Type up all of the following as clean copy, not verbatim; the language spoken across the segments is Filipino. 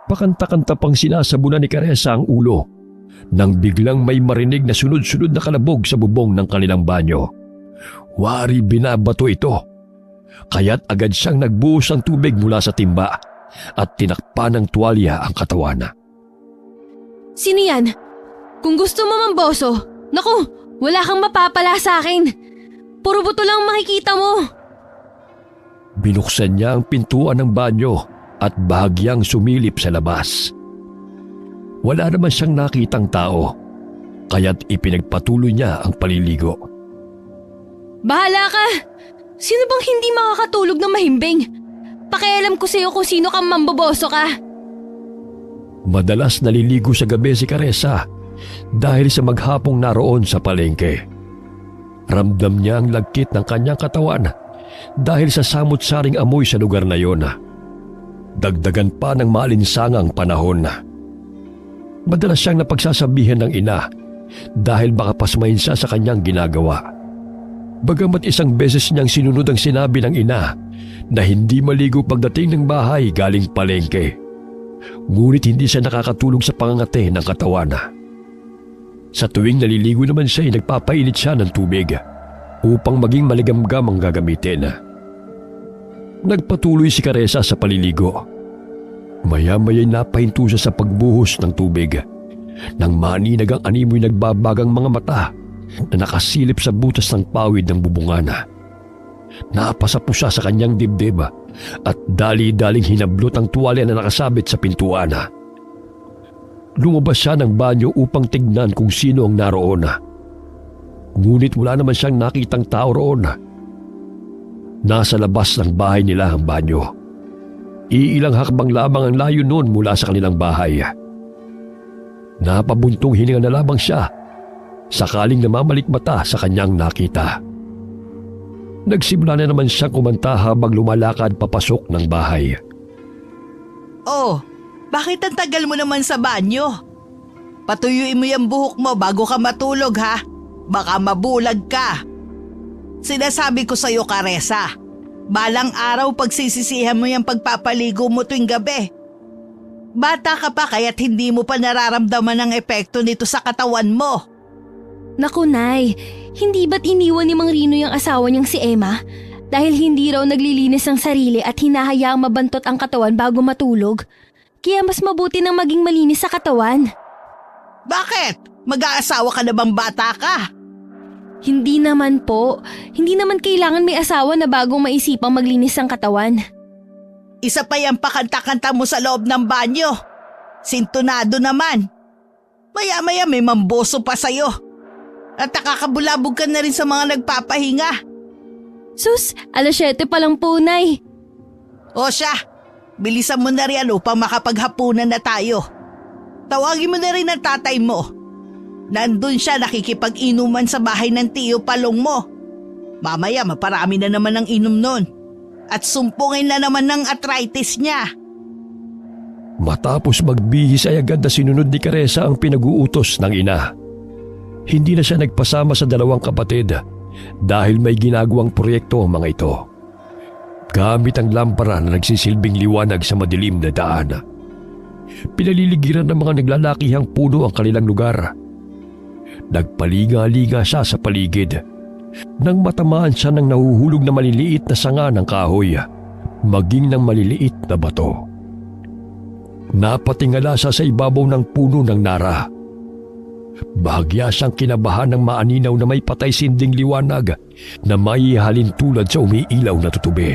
Pakanta-kanta pang sinasabunan ni Caressa ang ulo nang biglang may marinig na sunod-sunod na kalabog sa bubong ng kanilang banyo. Wari binabato ito. Kaya't agad siyang nagbuhos ng tubig mula sa timba at tinakpan ng tuwalya ang katawan. Sino yan? Kung gusto mo mamboso, naku, wala kang mapapala sa akin. Puro buto lang makikita mo. Binuksan niya ang pintuan ng banyo at bahagyang sumilip sa labas. Wala naman siyang nakitang tao, kaya't ipinagpatuloy niya ang paliligo. Bahala ka! Sino bang hindi makakatulog ng mahimbing? Pakialam ko sa'yo kung sino kang mamboboso ka. Madalas naliligo sa gabi si Caressa dahil sa maghapong naroon sa palengke. Ramdam niya ang lagkit ng kanyang katawan dahil sa samot-saring amoy sa lugar na yon. Dagdagan pa ng maalinsangang panahon. Madalas siyang napagsasabihan ng ina dahil baka pasmahin siya sa kanyang ginagawa. Bagamat isang beses niyang sinunod ang sinabi ng ina na hindi maligo pagdating ng bahay galing palengke, ngunit hindi siya nakakatulog sa pangangate ng katawan. Sa tuwing naliligo naman siya ay nagpapainit siya ng tubig upang maging maligamgam ang gagamitin. Nagpatuloy si Caressa sa paliligo. Maya-maya'y napahinto siya sa pagbuhos ng tubig nang maninag ang animoy nagbabagang mga mata na nakasilip sa butas ng pawid ng bubungana. Napasa po siya sa kanyang dibdib at dali-daling hinablot ang tuwalya na nakasabit sa pintuan. Lumabas siya ng banyo upang tignan kung sino ang naroon. Ngunit wala naman siyang nakitang tao roon. Nasa labas ng bahay nila ang banyo. Iilang hakbang lamang ang layo noon mula sa kanilang bahay. Napabuntong hininga na lamang siya sakaling namamalikmata sa kanyang nakita. Nagsimula na naman siyang kumanta habang lumalakad papasok ng bahay. Oh, bakit ang tagal mo naman sa banyo? Patuyuin mo yung buhok mo bago ka matulog ha. Baka mabulag ka. Sinasabi ko sa'yo, Caressa, balang araw pagsisisihan mo yung pagpapaligo mo tuwing gabi. Bata ka pa kaya't hindi mo pa nararamdaman ang epekto nito sa katawan mo. Naku, Nay, hindi ba't iniwan ni Mang Rino yung asawa niyang si Emma? Dahil hindi raw naglilinis ng sarili at hinahayaang mabantot ang katawan bago matulog? Kaya mas mabuti nang maging malinis sa katawan. Bakit? Mag-aasawa ka na bang bata ka? Hindi naman po. Hindi naman kailangan may asawa na bagong maisipang maglinis ng katawan. Isa pa yung pakanta-kanta mo sa loob ng banyo. Sintonado naman. Maya-maya may mamboso pa sa'yo. At nakakabulabog ka na rin sa mga nagpapahinga. Sus, 7:00 pa lang po, Nay. O siya, bilisan mo na rin upang makapaghapunan na tayo. Tawagin mo na rin ang tatay mo. Nandun siya nakikipag-inuman sa bahay ng tiyo palong mo. Mamaya maparami na naman ang inom nun. At sumpungin na naman ng arthritis niya. Matapos magbihis ay agad na sinunod ni Caressa ang pinag-uutos ng ina. Hindi na siya nagpasama sa dalawang kapatid dahil may ginagawang proyekto ang mga ito. Gamit ang lampara na nagsisilbing liwanag sa madilim na daan. Pinaliligiran ng mga naglalakihang puno ang kanilang lugar. Nagpalinga-linga siya sa paligid nang matamaan siya ng nahuhulog na maliliit na sanga ng kahoy, maging ng maliliit na bato. Napatingala siya sa ibabaw ng puno ng nara. Bahagya siyang kinabahan ng maaninaw na may patay sinding liwanag na maihalin tulad sa umiilaw na tutubi.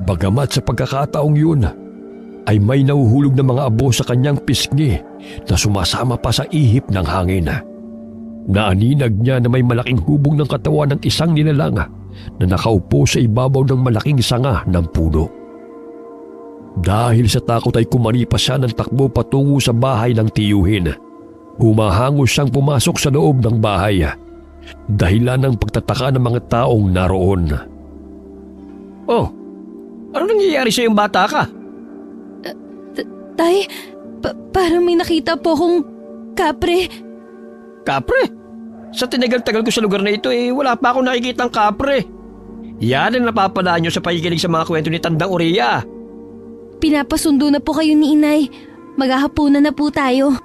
Bagamat sa pagkakataong yun, ay may nahuhulog na mga abo sa kanyang pisngi na sumasama pa sa ihip ng hangin. Naaninag niya na may malaking hubog ng katawan ng isang nilalang na nakaupo sa ibabaw ng malaking sanga ng puno. Dahil sa takot ay kumaripas siya ng takbo patungo sa bahay ng tiyuhin. Humahangos siyang pumasok sa loob ng bahay, dahilan ng pagtataka ng mga taong naroon. Oh, ano nangyayari sa yung bata ka? Tay, parang may nakita po akong kapre. Kapre? Sa tinagal-tagal ko sa lugar na ito wala pa akong nakikitang kapre. Yan ang napapalaan nyo sa pakikinig sa mga kwento ni Tandang Uria. pinapasundo na po kayo ni inay. Maghahapunan na po tayo.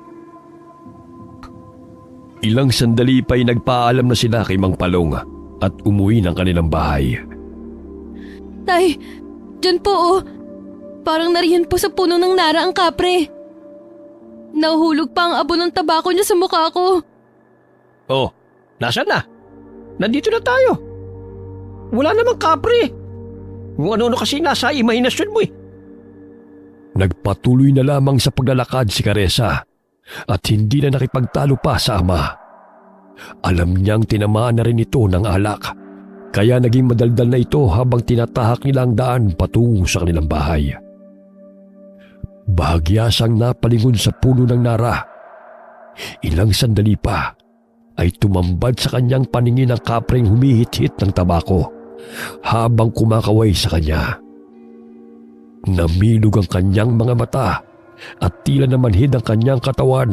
Ilang sandali pa'y nagpaalam na sila kay Mang Palong at umuwi ng kanilang bahay. Tay, dyan po oh. Parang nariyan po sa puno ng nara ang kapre. Nahuhulog pa ang abo ng tabako niya sa mukha ko. Oh, nasaan na? Nandito na tayo. Wala namang kapre. Kung ano-ano kasi nasa imahinasyon mo eh. Nagpatuloy na lamang sa paglalakad si Caressa at hindi na nakipagtalo pa sa ama. Alam niyang tinamaan na rin ito ng alak, kaya naging madaldal na ito habang tinatahak nila ang daan patungo sa kanilang bahay. Bahagya siyang napalingon sa puno ng nara. Ilang sandali pa ay tumambad sa kanyang paningin ang kapreng humihit-hit ng tabako habang kumakaway sa kanya. Namilog ang kanyang mga mata at tila namanhid ang kanyang katawan.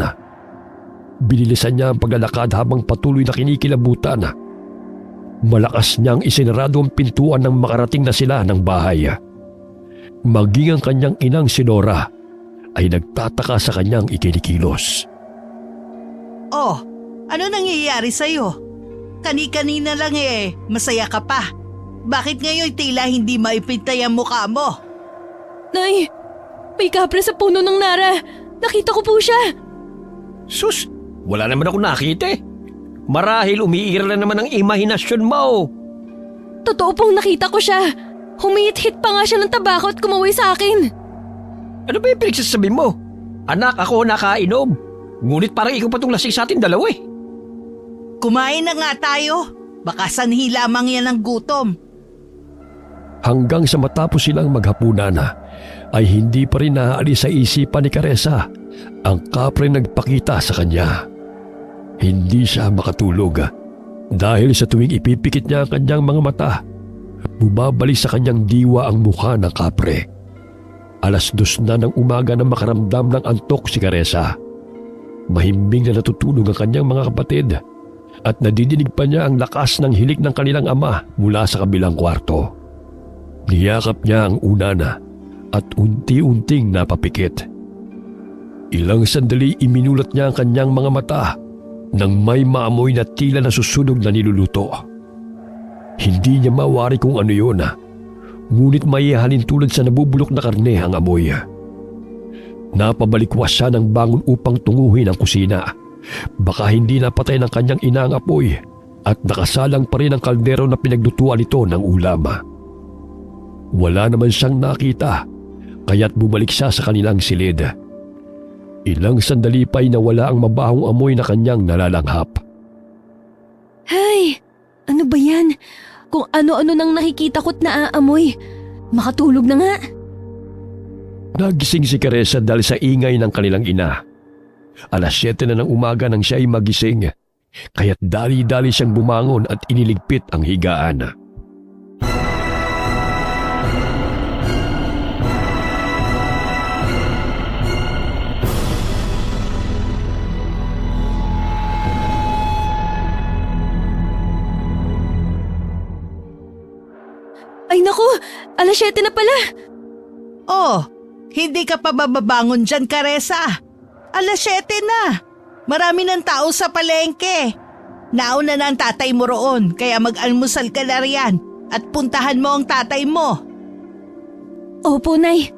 Binilisan niya ang paglalakad habang patuloy na kinikilabutan. Malakas niyang isinarado ang pintuan nang makarating na sila ng bahay. Maging ang kanyang inang si Nora ay nagtataka sa kanyang ikinikilos. Oh, ano nangyayari sa'yo? Kani-kanina lang masaya ka pa. Bakit ngayon tila hindi maipintay ang mukha mo? Nay, may kapre sa puno ng nara. Nakita ko po siya. Sus, wala naman ako nakita eh. Marahil umiiral na naman ang imahinasyon mo. Totoo pong nakita ko siya. Humihit-hit pa nga siya ng tabako at kumaway sa akin. Ano ba yung pinagsasabi mo? Anak, ako nakainom. Ngunit parang ikaw pa itong lasing sa atin dalawa eh. Kumain na nga tayo. Baka sanhi lamang yan ng gutom. Hanggang sa matapos silang maghapunan ay hindi pa rin naaalis sa isipan ni Caressa ang kapre nagpakita sa kanya. Hindi siya makatulog dahil sa tuwing ipipikit niya ang kanyang mga mata, bumabalik sa kanyang diwa ang mukha ng kapre. 2:00 na ng umaga na makaramdam ng antok si Caressa. Mahimbing na natutulog ang kanyang mga kapatid at nadidinig pa niya ang lakas ng hilik ng kanilang ama mula sa kabilang kwarto. Niyakap niya ang una at unti-unting napapikit. Ilang sandali iminulat niya ang kanyang mga mata nang may maamoy na tila nasusunog na niluluto. Hindi niya mawari kung ano yun, ngunit may halin tulad sa nabubulok na karne ang amoy. Napabalikwas siya ng bangon upang tunguhin ang kusina. Baka hindi napatay ng kanyang ina ang apoy at nakasalang pa rin ang kaldero na pinaglutuan nito ng ulam. Wala naman siyang nakita, kaya't bumalik siya sa kanilang silid. Ilang sandali pa'y nawala ang mabahong amoy na kanyang nalalanghap. Hay, ano ba yan? Kung ano-ano nang nakikita ko't naaamoy. Makatulog na nga. Nagising si Caressa dahil sa ingay ng kanilang ina. 7:00 na ng umaga nang siya ay magising, kaya't dali-dali siyang bumangon at iniligpit ang higaan. Ay naku, 7:00 na pala. Oh, hindi ka pa bababangon dyan, Caressa. 7:00 na. Marami ng tao sa palengke. Nauna na ang tatay mo roon, kaya mag-almusal ka na riyan at puntahan mo ang tatay mo. Opo, Nay.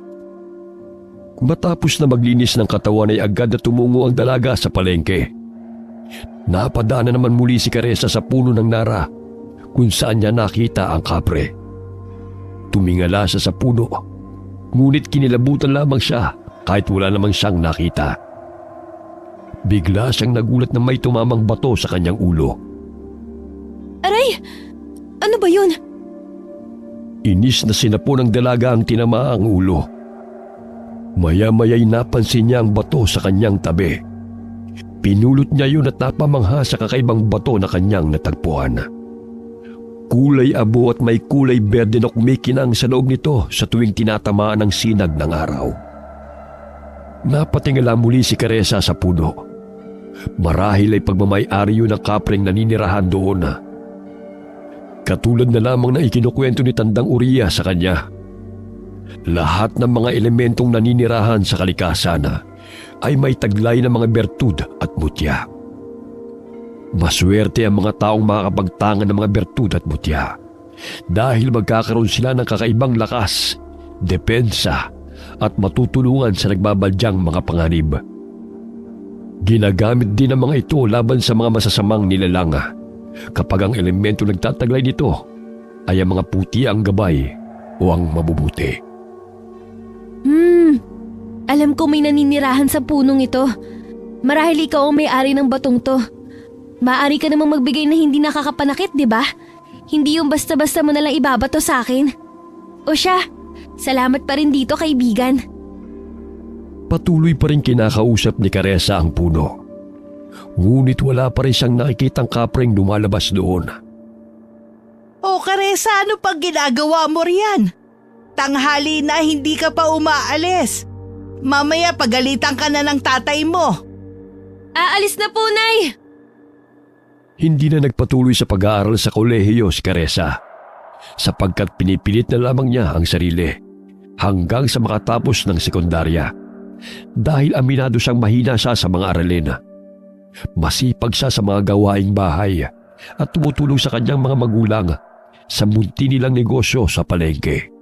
Matapos na maglinis ng katawan ay agad na tumungo ang dalaga sa palengke. Napadaan na naman muli si Caressa sa puno ng nara kung saan niya nakita ang kapre. Tumingala siya sa puno, ngunit kinilabutan lamang siya kahit wala namang siyang nakita. Bigla siyang nagulat na may tumamang bato sa kanyang ulo. Aray! Ano ba yun? Inis na sinapo ng dalaga ang tinamaang ulo. Maya-maya'y napansin niya ang bato sa kanyang tabi. Pinulot niya yun at napamangha sa kakaibang bato na kanyang natagpuan. Kulay abo at may kulay berde na kumikinang sa loob nito sa tuwing tinatamaan ng sinag ng araw. Napatingala muli si Caressa sa puno. Marahil ay pagmamay-ari yun ng kapreng naninirahan doon. Katulad na lamang na ikinukwento ni Tandang Uriya sa kanya. Lahat ng mga elementong naninirahan sa kalikasan ay may taglay ng mga bertud at mutya. Maswerte ang mga taong makakapagtangan ng mga bertud at mutya dahil magkakaroon sila ng kakaibang lakas, depensa at matutulungan sa nagbabadyang mga panganib. Ginagamit din ang mga ito laban sa mga masasamang nilalang kapag ang elemento nagtataglay nito ay ang mga puti ang gabay o ang mabubuti. Alam ko may naninirahan sa punong ito. Marahil ikaw ang may-ari ng batong to. Maaari ka namang magbigay na hindi nakakapanakit, di ba? Hindi yung basta-basta mo nalang ibabato sa akin. O siya, salamat pa rin dito, kaibigan. Patuloy pa rin kinakausap ni Caressa ang puno. Ngunit wala pa rin siyang nakikitang kapreng lumalabas doon. O Caressa, ano pang ginagawa mo riyan? Tanghali na hindi ka pa umaalis. Mamaya pagalitan ka na ng tatay mo. Aalis na po, Nay! Hindi na nagpatuloy sa pag-aaral sa kolehiyo si Caressa sapagkat pinipilit na lamang niya ang sarili hanggang sa makatapos ng sekundarya dahil aminado siyang mahina siya sa mga aralin. Masipag siya sa mga gawaing bahay at tumutulong sa kanyang mga magulang sa munti nilang negosyo sa palengke.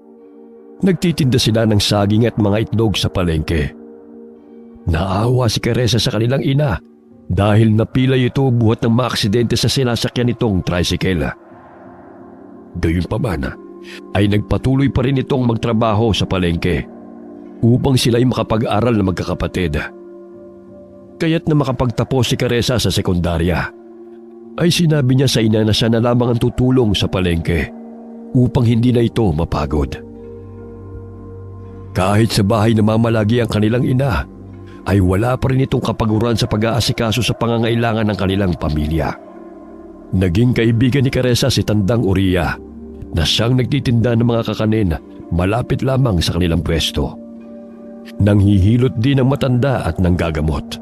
Nagtitinda sila ng saging at mga itlog sa palengke. Naawa si Caressa sa kanilang ina dahil napilay ito buhat ng mga aksidente sa sinasakyan nitong tricycle. Gayunpaman ay nagpatuloy pa rin itong magtrabaho sa palengke upang sila'y makapag-aral na magkakapatid. Kaya't na makapagtapos si Caressa sa sekundarya ay sinabi niya sa ina na siya na lamang ang tutulong sa palengke upang hindi na ito mapagod. Kahit sa bahay na mamalagi ang kanilang ina, ay wala pa rin itong kapaguran sa pag-aasikaso sa pangangailangan ng kanilang pamilya. Naging kaibigan ni Caressa si Tandang Uriya na siyang nagtitinda ng mga kakanin malapit lamang sa kanilang pwesto. Nanghihilot din ng matanda at nanggagamot.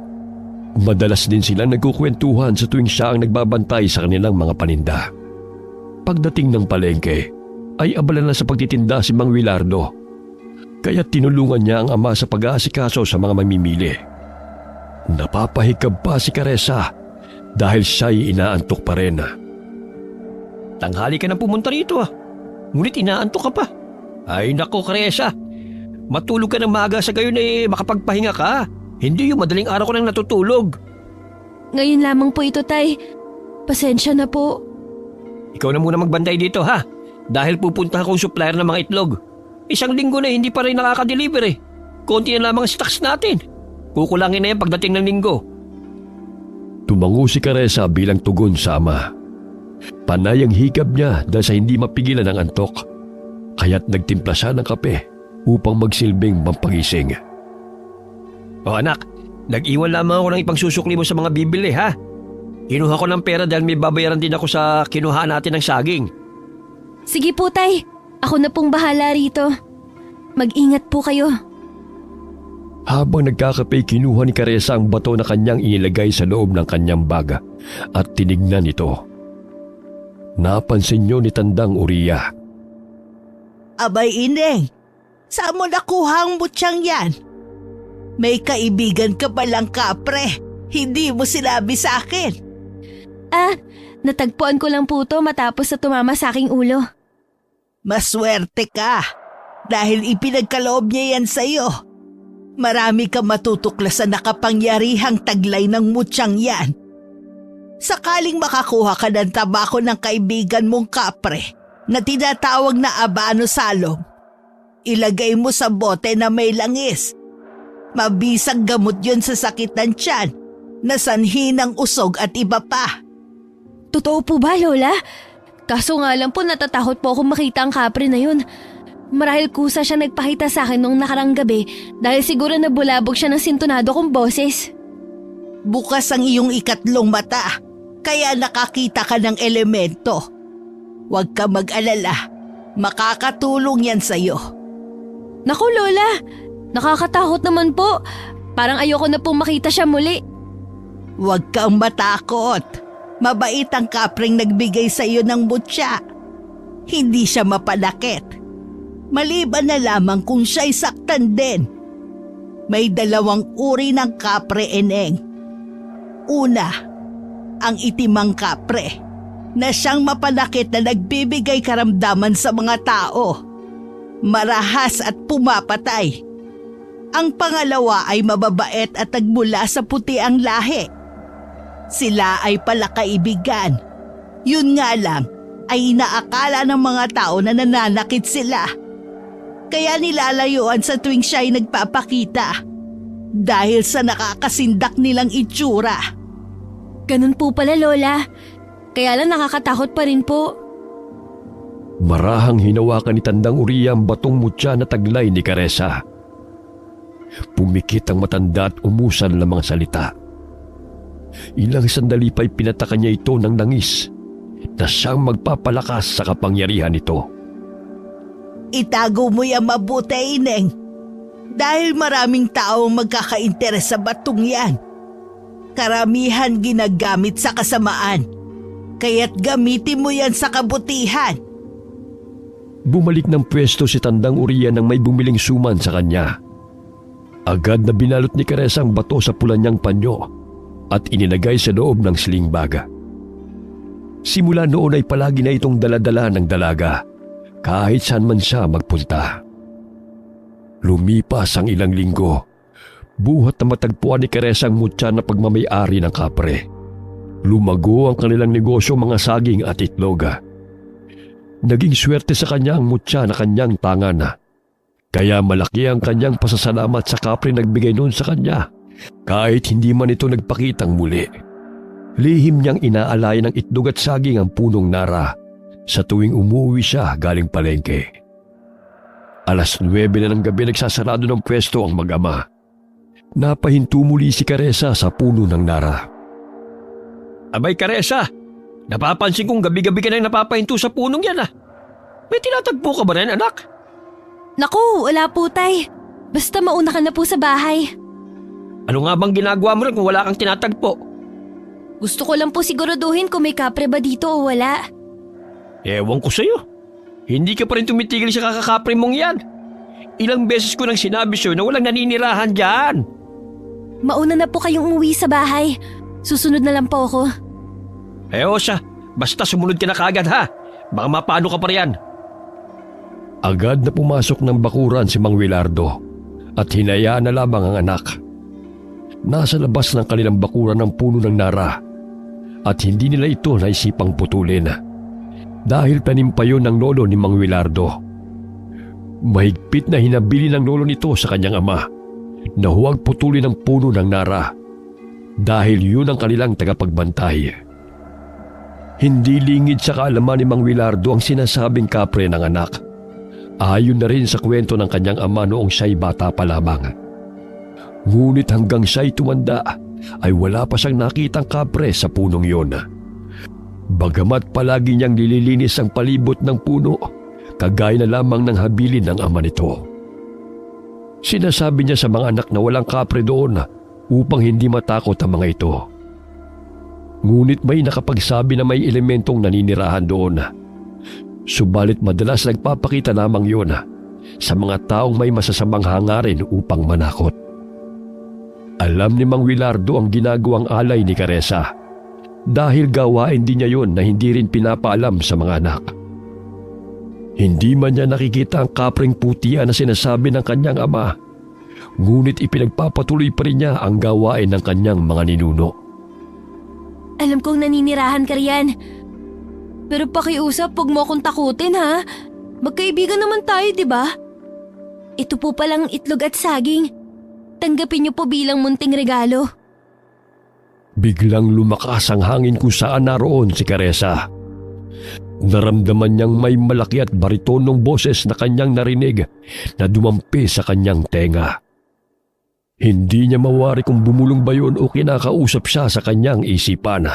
Madalas din silang nagkukwentuhan sa tuwing siya ang nagbabantay sa kanilang mga paninda. Pagdating ng palengke, ay abala na sa pagtitinda si Mang Wilardo. Kaya tinulungan niya ang ama sa pag-aasikaso sa mga mamimili. Napapahikab pa si Caressa dahil siya'y inaantok pa rin. Tanghali ka nang pumunta rito ngunit inaantok ka pa. Ay nako, Caressa, matulog ka ng maaga sa gayon makapagpahinga ka. Hindi yung madaling araw ko nang natutulog. Ngayon lamang po ito, Tay. Pasensya na po. Ikaw na muna magbanday dito dahil pupunta akong supplier ng mga itlog. Isang linggo na hindi pa rin nakaka-deliver Konti na lamang stocks natin. Kukulangin na yan pagdating ng linggo. Tumango si Caressa bilang tugon sa ama. Panay ang hikab niya dahil sa hindi mapigilan ng antok. Kaya't nagtimpla siya ng kape upang magsilbing pampagising. O anak, nag-iwan lamang ako ng ipangsusukli mo sa mga bibili Kinuha ko ng pera dahil may babayaran din ako sa kinuha natin ng saging. Sige po, Tay. Ako na pong bahala rito. Mag-ingat po kayo. Habang nagkakape, kinuha ni Caressa ang bato na kanyang inilagay sa loob ng kanyang bag at tinignan ito. Napansin niyo ni Tandang Uriya. Abay Ineng, saan mo nakuha ang mutyang yan? May kaibigan ka palang kapre. Hindi mo sinabi sa akin. Natagpuan ko lang po to matapos na tumama sa aking ulo. Maswerte ka dahil ipinagkaloob niya yan sa'yo. Marami kang matutuklasan na kapangyarihang taglay ng mutyang yan. Sakaling makakuha ka ng tabako ng kaibigan mong kapre na tinatawag na abano salom, ilagay mo sa bote na may langis. Mabisang gamot yun sa sakit ng tiyan, na sanhi ng usog at iba pa. Totoo po ba, Lola? Kaso nga lang po natatakot po akong makita ang kapre na yun. Marahil kusa siya nagpakita sa akin noong nakarang gabi dahil siguro nabulabog siya ng sintonado kong boses. Bukas ang iyong ikatlong mata, kaya nakakita ka ng elemento. Huwag ka mag-alala, makakatulong yan sa'yo. Naku, Lola! Nakakatakot naman po. Parang ayoko na pong makita siya muli. Huwag kang matakot. Mabait ang kapreng nagbigay sa iyo ng mutya. Hindi siya mapanakit. Maliban na lamang kung siya'y saktan din. May dalawang uri ng kapre, Eneng. Una, ang itimang kapre na siyang mapanakit na nagbibigay karamdaman sa mga tao, marahas at pumapatay. Ang pangalawa ay mababait at nagmula sa puti ang lahi. Sila ay palakaibigan. Yun nga lang ay inaakala ng mga tao na nananakit sila. Kaya nilalayuan sa tuwing siya ay nagpapakita dahil sa nakakasindak nilang itsura. Ganun po pala, Lola. Kaya lang nakakatakot pa rin po. Marahang hinawakan ni Tandang Uriya ang batong mutya na taglay ni Caressa. Pumikit ang matanda at umusan ng mga salita. Ilang sandali pa'y pinataka niya ito ng nangis na siyang magpapalakas sa kapangyarihan nito. Itago mo yan mabuti, Ineng. Dahil maraming taong magkakainteres sa batong yan. Karamihan ginagamit sa kasamaan. Kaya't gamitin mo yan sa kabutihan. Bumalik ng pwesto si Tandang Uriya nang may bumiling suman sa kanya. Agad na binalot ni Caressa ang bato sa pula niyang panyo at ininagay sa loob ng sling bag. Simula noon ay palagi na itong daladala ng dalaga kahit saan man siya magpunta. Lumipas ang ilang linggo, buhat na matagpuan ni Caressa ang mutya na pagmamay-ari ng kapre. Lumago ang kanilang negosyo, mga saging at itlog. Naging swerte sa kanya ang mutya na kanyang tangan. Kaya malaki ang kanyang pasasalamat sa kapre nagbigay noon sa kanya kahit hindi man ito nagpakitang muli. Lihim niyang inaalay ng itlog at saging ang punong Nara sa tuwing umuwi siya galing palengke. 9:00 na ng gabi nagsasarado ng pwesto ang mag-ama. Napahinto muli si Caressa sa puno ng Nara. Abay, Caressa, napapansin kong gabi-gabi ka nang napapahinto sa punong yan ah. May tinatagpo ka ba rin, anak? Naku, wala po, Tay. Basta mauna ka na po sa bahay. Ano nga bang ginagawa mo rin kung wala kang tinatagpo? Gusto ko lang po siguraduhin kung may kapre ba dito o wala. Ewan ko sa'yo. Hindi ka pa rin tumitigil sa kakakapre mong yan. Ilang beses ko nang sinabi sa'yo na walang naninirahan dyan. Mauna na po kayong umuwi sa bahay. Susunod na lang po ako. O siya, basta sumunod ka na kaagad ha. Baka mapano ka pa riyan. Agad na pumasok ng bakuran si Mang Wilardo at hinayaan na lamang ang anak. Nasa labas ng kanilang bakuran ng puno ng Nara at hindi nila ito naisipang putulin dahil tanim pa yun ng lolo ni Mang Wilardo. Mahigpit na hinabili ng lolo nito sa kanyang ama na huwag putulin ang puno ng Nara dahil yun ang kanilang tagapagbantay. Hindi lingid sa kaalaman ni Mang Wilardo ang sinasabing kapre ng anak. Ayon na rin sa kwento ng kanyang ama noong siya'y bata pa lamang. Ngunit hanggang siya'y tumanda ay wala pa siyang nakitang kapre sa punong yun. Bagamat palagi niyang nililinis ang palibot ng puno, kagaya na lamang ng habilin ng ama nito. Sinasabi niya sa mga anak na walang kapre doon upang hindi matakot ang mga ito. Ngunit may nakapagsabi na may elementong naninirahan doon. Subalit madalas nagpapakita lamang yun sa mga taong may masasamang hangarin upang manakot. Alam ni Mang Wilardo ang ginagawang alay ni Caressa dahil gawain din niya yun na hindi rin pinapaalam sa mga anak. Hindi man niya nakikita ang kapreng putian na sinasabi ng kanyang ama, ngunit ipinagpapatuloy pa rin niya ang gawain ng kanyang mga ninuno. Alam kong naninirahan ka riyan. Pero pakiusap, huwag mo akong takutin ha. Magkaibigan naman tayo, di ba? Ito po palang itlog at saging. Tanggapin niyo po bilang munting regalo. Biglang lumakas ang hangin kung saan naroon si Caressa. Naramdaman niyang may malaki at baritonong boses na kanyang narinig na dumampi sa kanyang tenga. Hindi niya mawari kung bumulong ba yun o kinakausap siya sa kanyang isipan.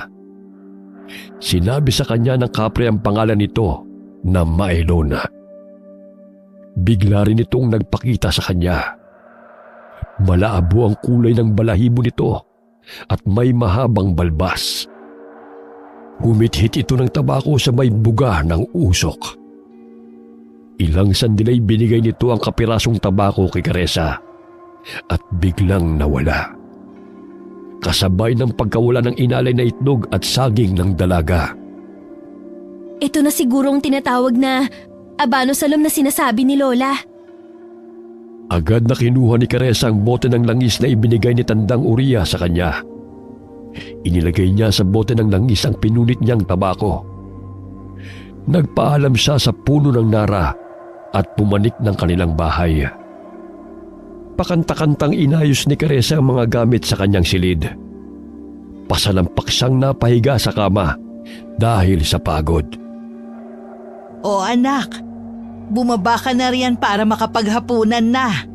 Sinabi sa kanya ng kapre ang pangalan nito na Maelon. Bigla rin itong nagpakita sa kanya. Malaabo ang kulay ng balahibo nito at may mahabang balbas. Humithit ito ng tabako sa may buga ng usok. Ilang sandali binigay nito ang kapirasong tabako kay Caressa at biglang nawala. Kasabay ng pagkawala ng inalay na itlog at saging ng dalaga. Ito na sigurong tinatawag na abano salom na sinasabi ni Lola. Agad na kinuha ni Caressa ang bote ng langis na ibinigay ni Tandang Uriah sa kanya. Inilagay niya sa bote ng langis ang pinunit niyang tabako. Nagpaalam siya sa puno ng nara at pumanik ng kanilang bahay. Pakanta-kantang inayos ni Caressa ang mga gamit sa kanyang silid. Pasalampak siyang napahiga sa kama dahil sa pagod. O anak, bumaba ka na riyan para makapaghapunan na.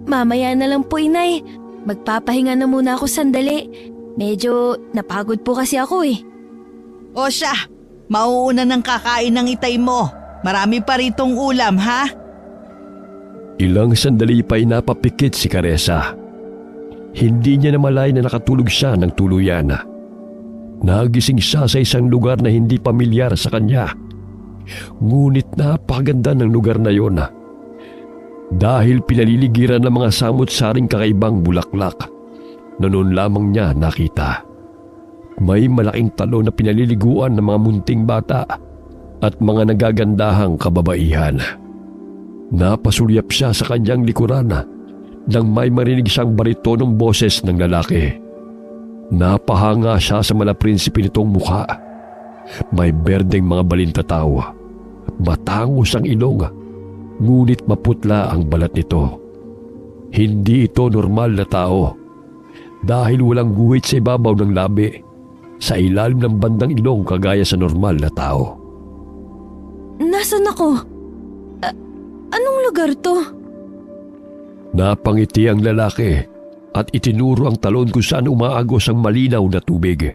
Mamaya na lang po, Inay. Magpapahinga na muna ako sandali. Medyo napagod po kasi ako eh. O siya, mauuna ng kakain ng itay mo. Marami pa ritong ulam, ha? Ilang sandali pa'y napapikit si Caressa. Hindi niya namalay na nakatulog siya ng tuluyan. Nagising siya sa isang lugar na hindi pamilyar sa kanya. Ngunit napakaganda ng lugar na yon. Dahil pinaliligiran ng mga samut-saring kakaibang bulaklak na noon lamang niya nakita. May malaking talo na pinaliliguan ng mga munting bata at mga nagagandahang kababaihan. Napasulyap siya sa kanyang likuran nang may marinig siyang baritonong boses ng lalaki. Napahanga siya sa malaprinsipe nitong mukha. May berdeng mga balintataw. Matangos ang ilong, ngunit maputla ang balat nito. Hindi ito normal na tao dahil walang guhit sa ibabaw ng labi sa ilalim ng bandang ilong kagaya sa normal na tao. Nasaan ako? Anong lugar to? Napangiti ang lalaki at itinuro ang talon kung saan umaagos ang malinaw na tubig.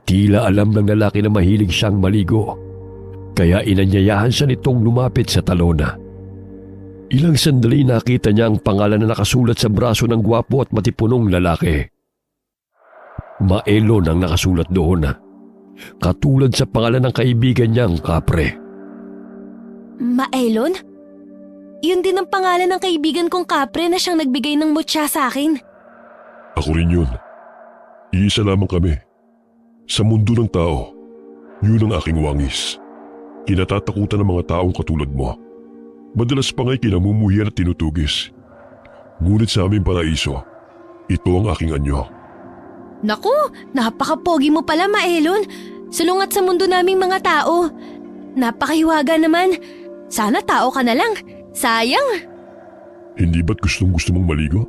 Tila alam ng lalaki na mahilig siyang maligo, kaya inanyayahan siya nitong lumapit sa talon. Ilang sandali nakita niya ang pangalan na nakasulat sa braso ng gwapo at matipunong lalaki. Maelon ang nakasulat doon, katulad sa pangalan ng kaibigan niyang Kapre. Maelon? Yun din ang pangalan ng kaibigan kong Kapre na siyang nagbigay ng mutya sa akin. Ako rin yun. Iisa lamang kami. Sa mundo ng tao, yun ang aking wangis. Kinatatakutan ng mga taong katulad mo. Madalas pa nga'y kinamumuhian at tinutugis. Ngunit sa aming paraiso, ito ang aking anyo. Naku, napakapogi mo pala, Maelon. Sulungat sa mundo naming mga tao. Napakahiwaga naman. Sana tao ka na lang. Sayang. Hindi ba't gusto mong maligo?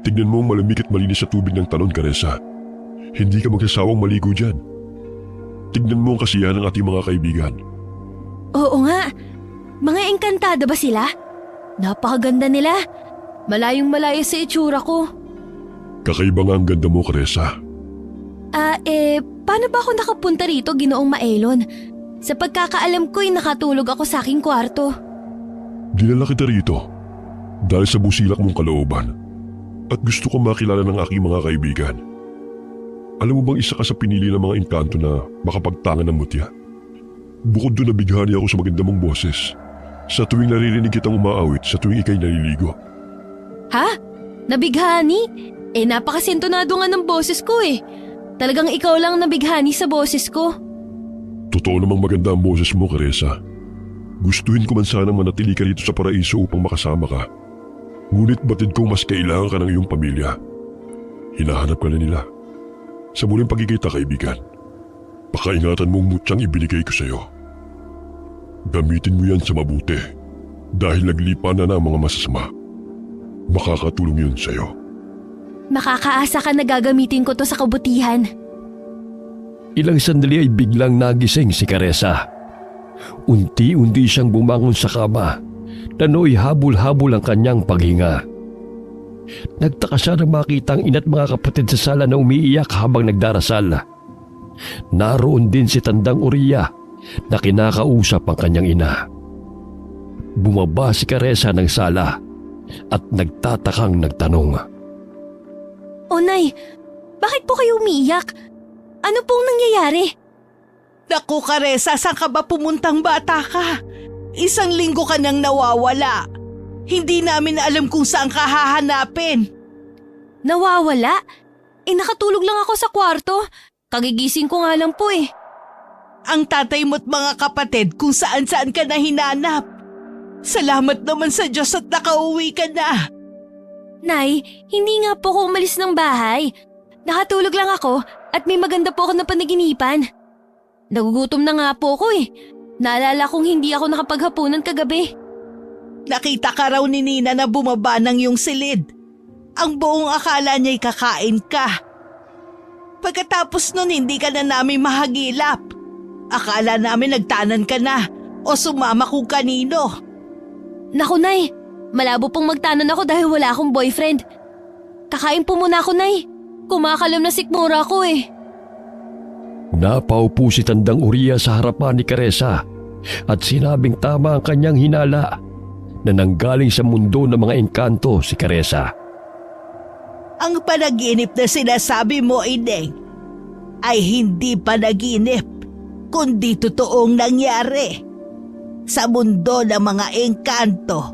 Tignan mo ang malamig at malinis sa tubig ng talon, Caressa. Hindi ka magsasawang maligo dyan. Tignan mo ang kasiyahan ng ating mga kaibigan. Oo nga. Mga engkantada ba sila? Napakaganda nila. Malayong malayo sa itsura ko. Kakaiba nga ang ganda mo, Caressa. Paano ba ako nakapunta rito, Ginoong Maelon? Sa pagkakaalam ko'y nakatulog ako sa aking kwarto. Dinala kita rito dahil sa busilak mong kalooban at gusto ko makilala ng aking mga kaibigan. Alam mo bang isa ka sa pinili ng mga engkanto na makapagtangan ng mutya? Bukod doon nabighani ako sa maganda mong boses sa tuwing naririnig kitang umaawit sa tuwing ikay naliligo. Ha? Nabighani? Napakasintonado nga ng boses ko eh. Talagang ikaw lang nabighani sa boses ko. Totoo namang maganda ang boses mo, Caressa. Gustuhin ko man sanang manatili ka rito sa paraiso upang makasama ka. Ngunit batid kong mas kailangan ka ng iyong pamilya. Hinahanap ka na nila. Sa muling pagkikita, kaibigan, pakaingatan mong mutyang ibinigay ko sa iyo. Gamitin mo yan sa mabuti dahil naglipa na ng mga masasama. Makakatulong yun sa iyo. Makakaasa ka na gagamitin ko to sa kabutihan. Ilang sandali ay biglang nagising si Caressa. Unti-unti siyang bumangon sa kama na nooy habol-habol ang kanyang paghinga. Nagtaka siya nang makita ang ina't mga kapatid sa sala na umiiyak habang nagdarasal. Naroon din si Tandang Uriah na kinakausap ang kanyang ina. Bumaba si Caressa ng sala at nagtatakang nagtanong. O Nay, bakit po kayo umiiyak? Ano pong nangyayari? Naku, Caressa, saan ka ba pumuntang bata ka? 1 linggo ka nang nawawala. Hindi namin alam kung saan ka hahanapin. Nawawala? Nakatulog lang ako sa kwarto. Kagigising ko nga lang po eh. Ang tatay mo't mga kapatid kung saan-saan ka na hinanap. Salamat naman sa Diyos at nakauwi ka na. Nay, hindi nga po ako umalis ng bahay. Nakatulog lang ako at may maganda po ako na panaginipan. Nagugutom na nga po ako eh. Naalala kong hindi ako nakapaghapunan kagabi. Nakita ka raw ni Nina na bumaba ng iyong silid. Ang buong akala niya'y kakain ka. Pagkatapos nun hindi ka na namin mahagilap. Akala namin nagtanan ka na o sumama kung kanino. Naku, Nay. Malabo pong magtanan ako dahil wala akong boyfriend. Kakain po muna ako, Nay. Kumakalam na sikmura ko eh. Napaupo si Tandang Uriya sa harapan ni Caressa at sinabing tama ang kanyang hinala na nanggaling sa mundo ng mga engkanto si Caressa. Ang panaginip na sinasabi mo, Ineng, ay hindi panaginip, kundi totoong nangyari. Sa mundo ng mga engkanto,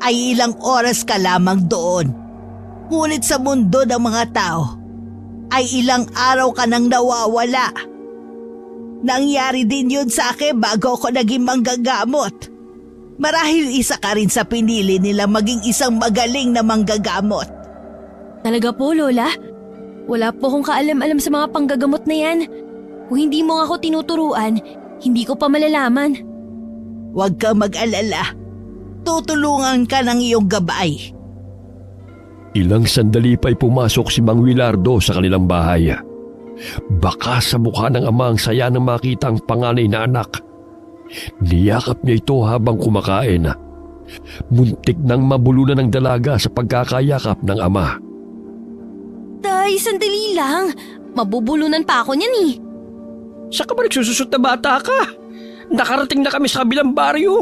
ay ilang oras ka lamang doon. Ngunit sa mundo ng mga tao, ay ilang araw ka nang nawawala. Nangyari din yun sa akin bago ako naging manggagamot. Marahil isa ka rin sa pinili nila maging isang magaling na manggagamot. Talaga po, Lola? Wala po akong kaalam-alam sa mga panggagamot na yan. Kung hindi mo nga ako tinuturuan, hindi ko pa malalaman. Huwag ka mag-alala. Tutulungan ka ng iyong gabay. Ilang sandali pa'y pumasok si Mang Wilardo sa kanilang bahay. Baka sa mukha ng ama ang saya nang makita ang panganay na anak. Niyakap niya ito habang kumakain. Muntik nang mabulunan ng dalaga sa pagkakayakap ng ama. Tay, sandali lang. Mabubulunan pa ako niyan eh. Saan ka ba nagsususot na bata ka? Nakarating na kami sa kabilang baryo.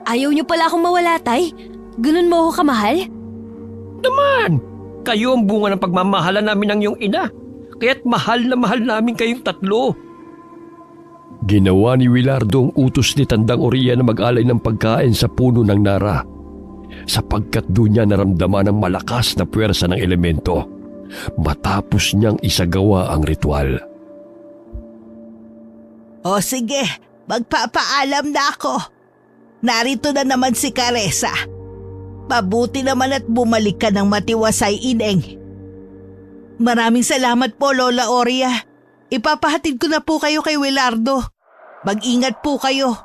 Ayaw niyo pala akong mawala, Tay? Ganun mo ako kamahal? Naman, kayo ang bunga ng pagmamahalan namin ng iyong ina. Kaya't mahal na mahal namin kayong tatlo. Ginawa ni Wilardo ang utos ni Tandang Uriya na mag-alay ng pagkain sa puno ng nara, sapagkat doon niya naramdaman ang malakas na puwersa ng elemento matapos niyang isagawa ang ritual. O sige, magpapaalam na ako. Narito na naman si Caressa. Mabuti naman at bumalik ka ng matiwasay, Ineng. Maraming salamat po, Lola Oria. Ipapahatid ko na po kayo kay Wilardo. Mag-ingat po kayo.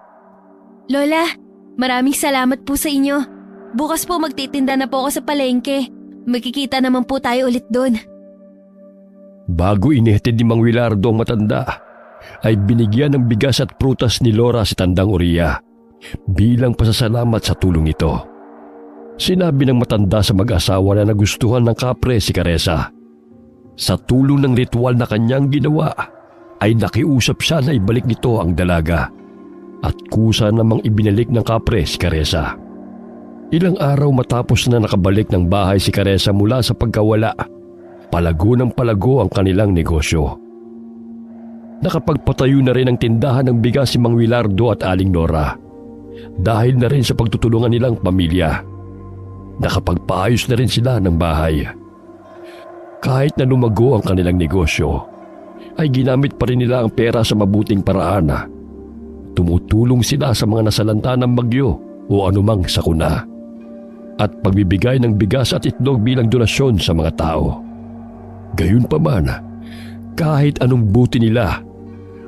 Lola, maraming salamat po sa inyo. Bukas po magtitinda na po ako sa palengke. Magkikita naman po tayo ulit doon. Bago inihatid ni Mang Wilardo ang matanda, ay binigyan ng bigas at prutas ni Lora si Tandang Uriya bilang pasasalamat sa tulong ito. Sinabi ng matanda sa mag-asawa na nagustuhan ng kapre si Caressa. Sa tulong ng ritual na kanyang ginawa, ay nakiusap siya na ibalik nito ang dalaga at kusa namang ibinalik ng kapre si Caressa. Ilang araw matapos na nakabalik ng bahay si Caressa mula sa pagkawala, palago ng palago ang kanilang negosyo. Nakapagpatayo na rin ang tindahan ng bigas si Mang Wilardo at Aling Nora dahil na rin sa pagtutulungan nilang pamilya. Nakapagpaayos na rin sila ng bahay. Kahit na lumago ang kanilang negosyo, ay ginamit pa rin nila ang pera sa mabuting paraan. Tumutulong sila sa mga nasalanta ng bagyo o anumang sakuna at pagbibigay ng bigas at itlog bilang donasyon sa mga tao. Gayunpaman, kahit anong buti nila,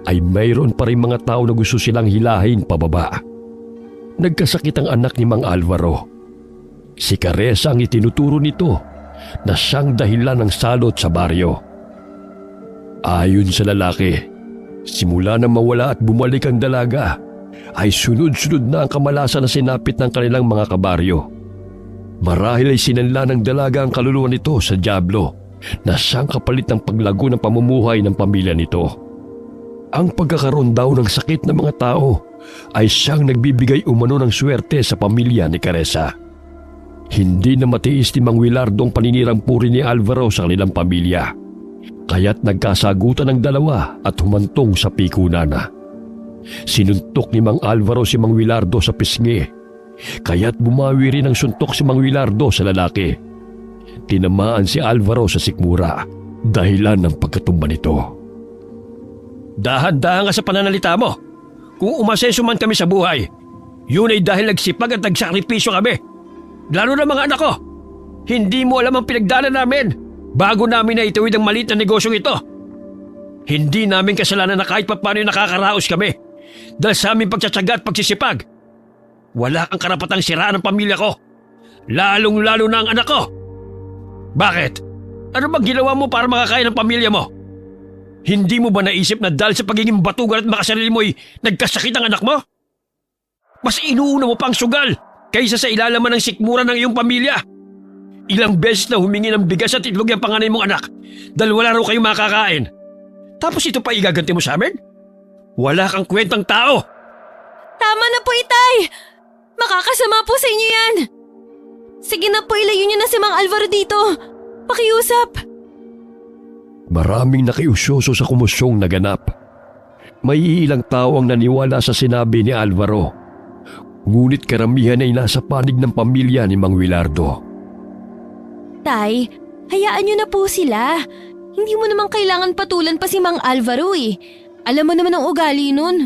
ay mayroon pa rin mga tao na gusto silang hilahin pababa. Nagkasakit ang anak ni Mang Alvaro. Si Caressa ang itinuturo nito na siyang dahilan ng salot sa baryo. Ayon sa lalaki, simula na mawala at bumalik ang dalaga, ay sunod-sunod na ang kamalasan na sinapit ng kanilang mga kabaryo. Marahil ay sinanla ng dalaga ang kaluluwa nito sa dyablo na siyang kapalit ng paglago ng pamumuhay ng pamilya nito. Ang pagkakaroon daw ng sakit ng mga tao ay siyang nagbibigay umano ng swerte sa pamilya ni Caressa. Hindi na matiis ni Mang Wilardo ang paninirang puri ni Alvaro sa kanilang pamilya, kaya't nagkasagutan ng dalawa at humantong sa pikunan. Sinuntok ni Mang Alvaro si Mang Wilardo sa pisngi, kaya't bumawi rin ang suntok si Mang Wilardo sa lalaki. Tinamaan si Alvaro sa sikmura, dahilan ng pagkatumba nito. Dahan-dahan ka sa pananalita mo. Kung umasenso man kami sa buhay, yun ay dahil nagsipag at nagsakripisyo kami. Lalo na mga anak ko. Hindi mo alam ang pinagdaanan namin bago namin na ituwid ang maliit na negosyong ito. Hindi namin kasalanan na kahit paano nakakaraos kami dahil sa aming pagtsatsaga at pagsisipag. Wala kang karapatang siraan ang pamilya ko, lalong-lalo na ang anak ko. Bakit? Ano bang ginawa mo para makakain ang pamilya mo? Hindi mo ba naisip na dahil sa pagiging batugan at makasarili mo'y nagkasakit ang anak mo? Mas inuuna mo pang sugal kaysa sa ilalaman ng sikmura ng iyong pamilya. Ilang beses na humingi ng bigas at itlog ang panganay mong anak dahil wala raw kayong makakain. Tapos ito pa igaganti mo sa amin? Wala kang kwentang tao! Tama na po, Itay! Makakasama po sa inyo yan! Sige na po, ilayo niyo na si Mang Alvaro dito. Pakiusap. Maraming nakiusyoso sa kumusyong naganap. May ilang tao ang naniwala sa sinabi ni Alvaro. Ngunit karamihan ay nasa panig ng pamilya ni Mang Wilardo. Tay, hayaan niyo na po sila. Hindi mo naman kailangan patulan pa si Mang Alvaro eh. Alam mo naman ang ugali nun.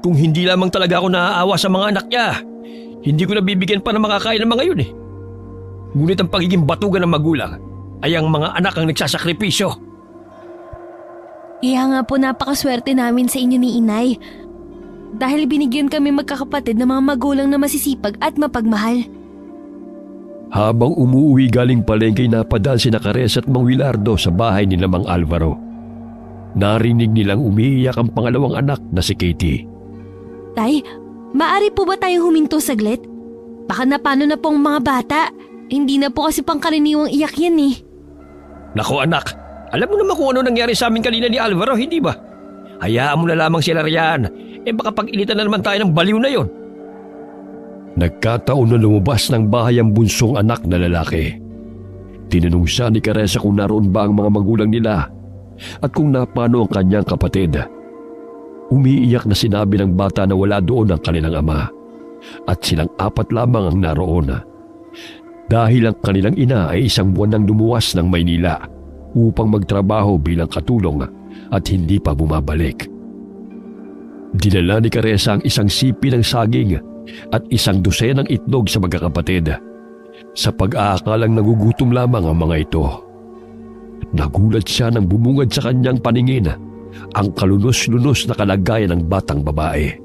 Kung hindi lamang talaga ako naaawa sa mga anak niya, hindi ko nabibigyan pa ng makakain ng mga yun eh. Ngunit ang pagiging batugan ng magulang ay ang mga anak ang nagsasakripisyo. Kaya nga po napakaswerte namin sa inyo ni Inay. Dahil binigyan kami magkakapatid ng mga magulang na masisipag at mapagmahal. Habang umuwi galing palengke, napadaan si Caressa at Mang Wilardo sa bahay ni Mang Alvaro. Narinig nilang umiiyak ang pangalawang anak na si Katie. Tay, maari po ba tayong huminto saglit? Baka napano na po ang mga bata. Hindi na po kasi pangkaraniwang iyak yan eh. Naku anak, alam mo naman kung ano nangyari sa amin kanina ni Alvaro, hindi ba? Hayaan mo na lamang sila riyan. Baka pag-initan na naman tayo ng baliw na yon. Nagkataon na lumabas ng bahay ang bunsong anak na lalaki. Tinanong siya ni Caressa kung naroon ba ang mga magulang nila at kung napano ang kanyang kapatid. Umiiyak na sinabi ng bata na wala doon ang kanilang ama at silang apat lamang ang naroon. Dahil ang kanilang ina ay isang buwan nang lumuwas ng Maynila upang magtrabaho bilang katulong at hindi pa bumabalik. Dinala ni Caressa ang isang sipi ng saging at isang dosenang itlog sa magkakapatid. Sa pag-aakalang nagugutom lamang ang mga ito. Nagulat siya nang bumungad sa kanyang paningin ang kalunos-lunos na kalagayan ng batang babae.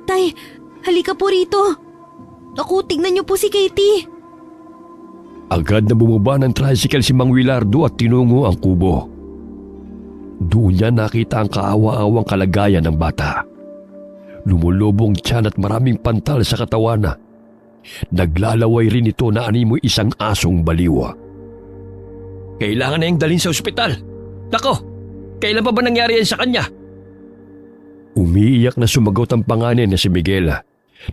Tay, halika po rito. Naku, tignan niyo po si Katie. Agad na bumaba ng tricycle si Mang Wilardo at tinungo ang kubo. Doon niya nakita ang kaawa-awang kalagayan ng bata. Lumulubong tiyan at maraming pantal sa katawan. Naglalaway rin ito na animoy isang asong baliw. Kailangan na yung dalhin sa ospital. Nako, kailan pa ba nangyari yan sa kanya? Umiiyak na sumagot ang panganay na si Miguel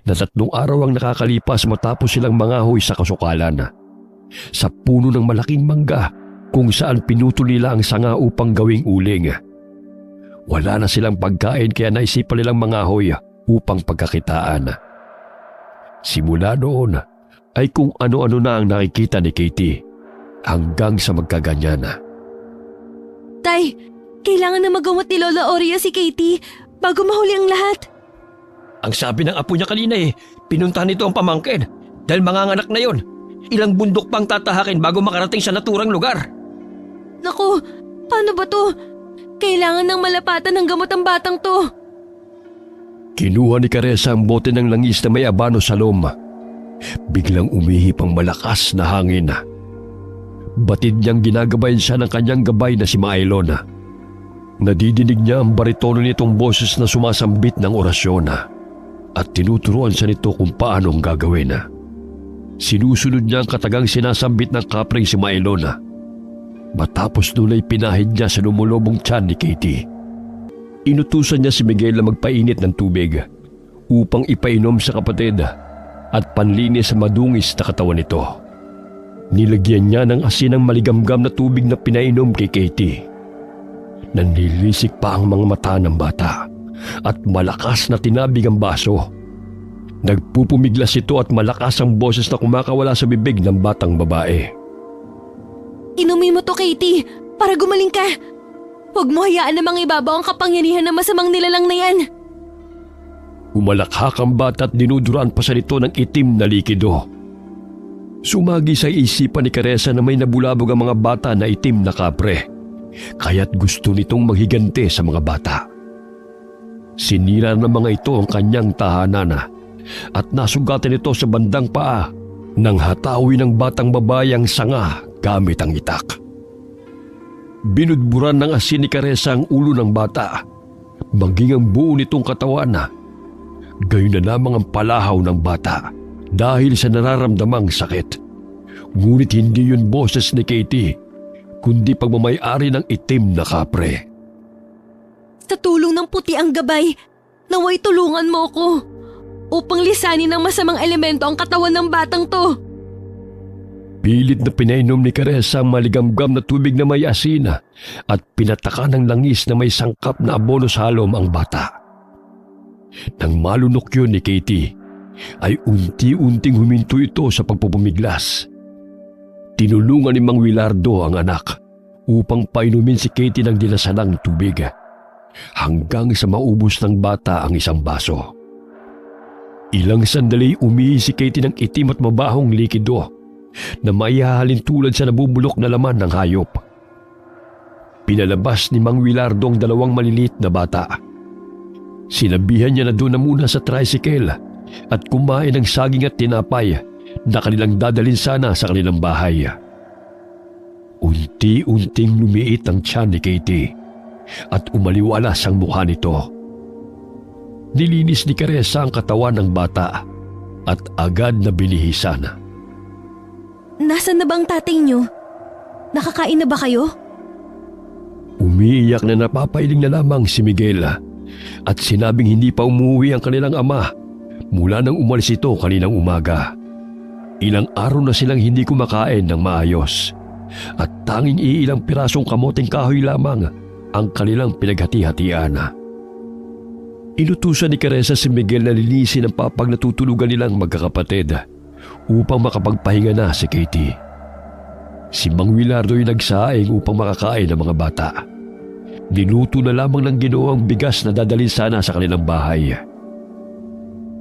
na 3 araw ang nakakalipas matapos silang mangahoy sa kasukalan. Sa puno ng malaking mangga kung saan pinutol nila ang sanga upang gawing uling. Wala na silang pagkain kaya naisipan nilang mangahoy upang pagkakitaan. Simula noon ay kung ano-ano na ang nakikita ni Katie hanggang sa magkaganyan. Tay, kailangan na magamot ni Lola Oria si Katie bago mahuli ang lahat. Ang sabi ng apo niya kanina pinuntahan nito ang pamangkin dahil manganganak na yon. Ilang bundok pang tatahakin bago makarating sa naturang lugar. Naku, paano ba to? Kailangan ng malapatan ng gamot ang batang to. Kinuha ni Caressa ang bote ng langis na may abano sa lom. Biglang umihip ang malakas na hangin. Batid niyang ginagabayan siya ng kanyang gabay na si Maylon. Nadidinig niya ang baritono nitong boses na sumasambit ng orasyon at tinuturuan siya nito kung paano ang gagawin. Sinusunod niya ang katagang sinasambit ng kapring si Maylon. Matapos nun ay pinahid niya sa lumulubong tiyan ni Katie. Inutusan niya si Miguel na magpainit ng tubig upang ipainom sa kapatid at panlinis sa madungis na katawan nito. Nilagyan niya ng asin ang maligamgam na tubig na pinainom kay Katie. Nanlilisik pa ang mga mata ng bata at malakas na tinabig ang baso. Nagpupumiglas ito at malakas ang boses na kumakawala sa bibig ng batang babae. Inumin mo to, Katie, para gumaling ka. Huwag mo hayaan na mangibabaw ang kapangyarihan ng masamang nilalang na yan. Umalakhak ang bata at dinuduraan pa sa nito ng itim na likido. Sumagi sa isipan ni Caressa na may nabulabog ang mga bata na itim na kapre, kaya't gusto nitong maghiganti sa mga bata. Sinira ng mga ito ang kanyang tahanan at nasugatan ito sa bandang paa nang hatawi ng batang babae ang sanga gamit ang itak. Binudburan ng asin ni Caressa ang ulo ng bata, maging ang buo nitong katawan. Gayon na lamang ang palahaw ng bata dahil sa nararamdamang sakit. Ngunit hindi yun boses ni Katie, kundi pagmamayari ng itim na kapre. Sa tulong ng puti ang gabay, naway tulungan mo ko upang lisanin ng masamang elemento ang katawan ng batang to. Pilit na pinainom ni Caressa ang maligamgam na tubig na may asin at pinataka ng langis na may sangkap na abono sa halom ang bata. Nang malunok yun ni Katie, ay unti-unting huminto ito sa pagpupumiglas. Tinulungan ni Mang Willardo ang anak upang painumin si Katie ng dinasalang tubig hanggang sa maubos ng bata ang isang baso. Ilang sandali umihi si Katie ng itim at mabahong likido na maihahalin tulad sa nabubulok na laman ng hayop. Pinalabas ni Mang Willardo ang 2 maliliit na bata. Sinabihan niya na doon na muna sa tricycle at kumain ng saging at tinapay na kanilang dadalhin sana sa kanilang bahay. Unti-unting lumiit ang tiyan ni Katie at umaliwalas ang mukha nito. Nilinis ni Caressa ang katawan ng bata at agad na binihisan. Nasaan na bang tatay niyo? Nakakain na ba kayo? Umiiyak na napapailing na lamang si Miguel at sinabing hindi pa umuwi ang kanilang ama mula nang umalis ito kaninang umaga. Ilang araw na silang hindi kumakain ng maayos at tanging iilang pirasong kamoting kahoy lamang ang kanilang pinaghati-hatian. Inutusan ni Caressa si Miguel na linisin ang papag na tutulugan nilang magkakapatid upang makapagpahinga na si Katie. Si Mang Willardo ay nagsaing upang makakain ng mga bata. Niluto na lamang ng Ginoo ang bigas na dadalhin sana sa kanilang bahay.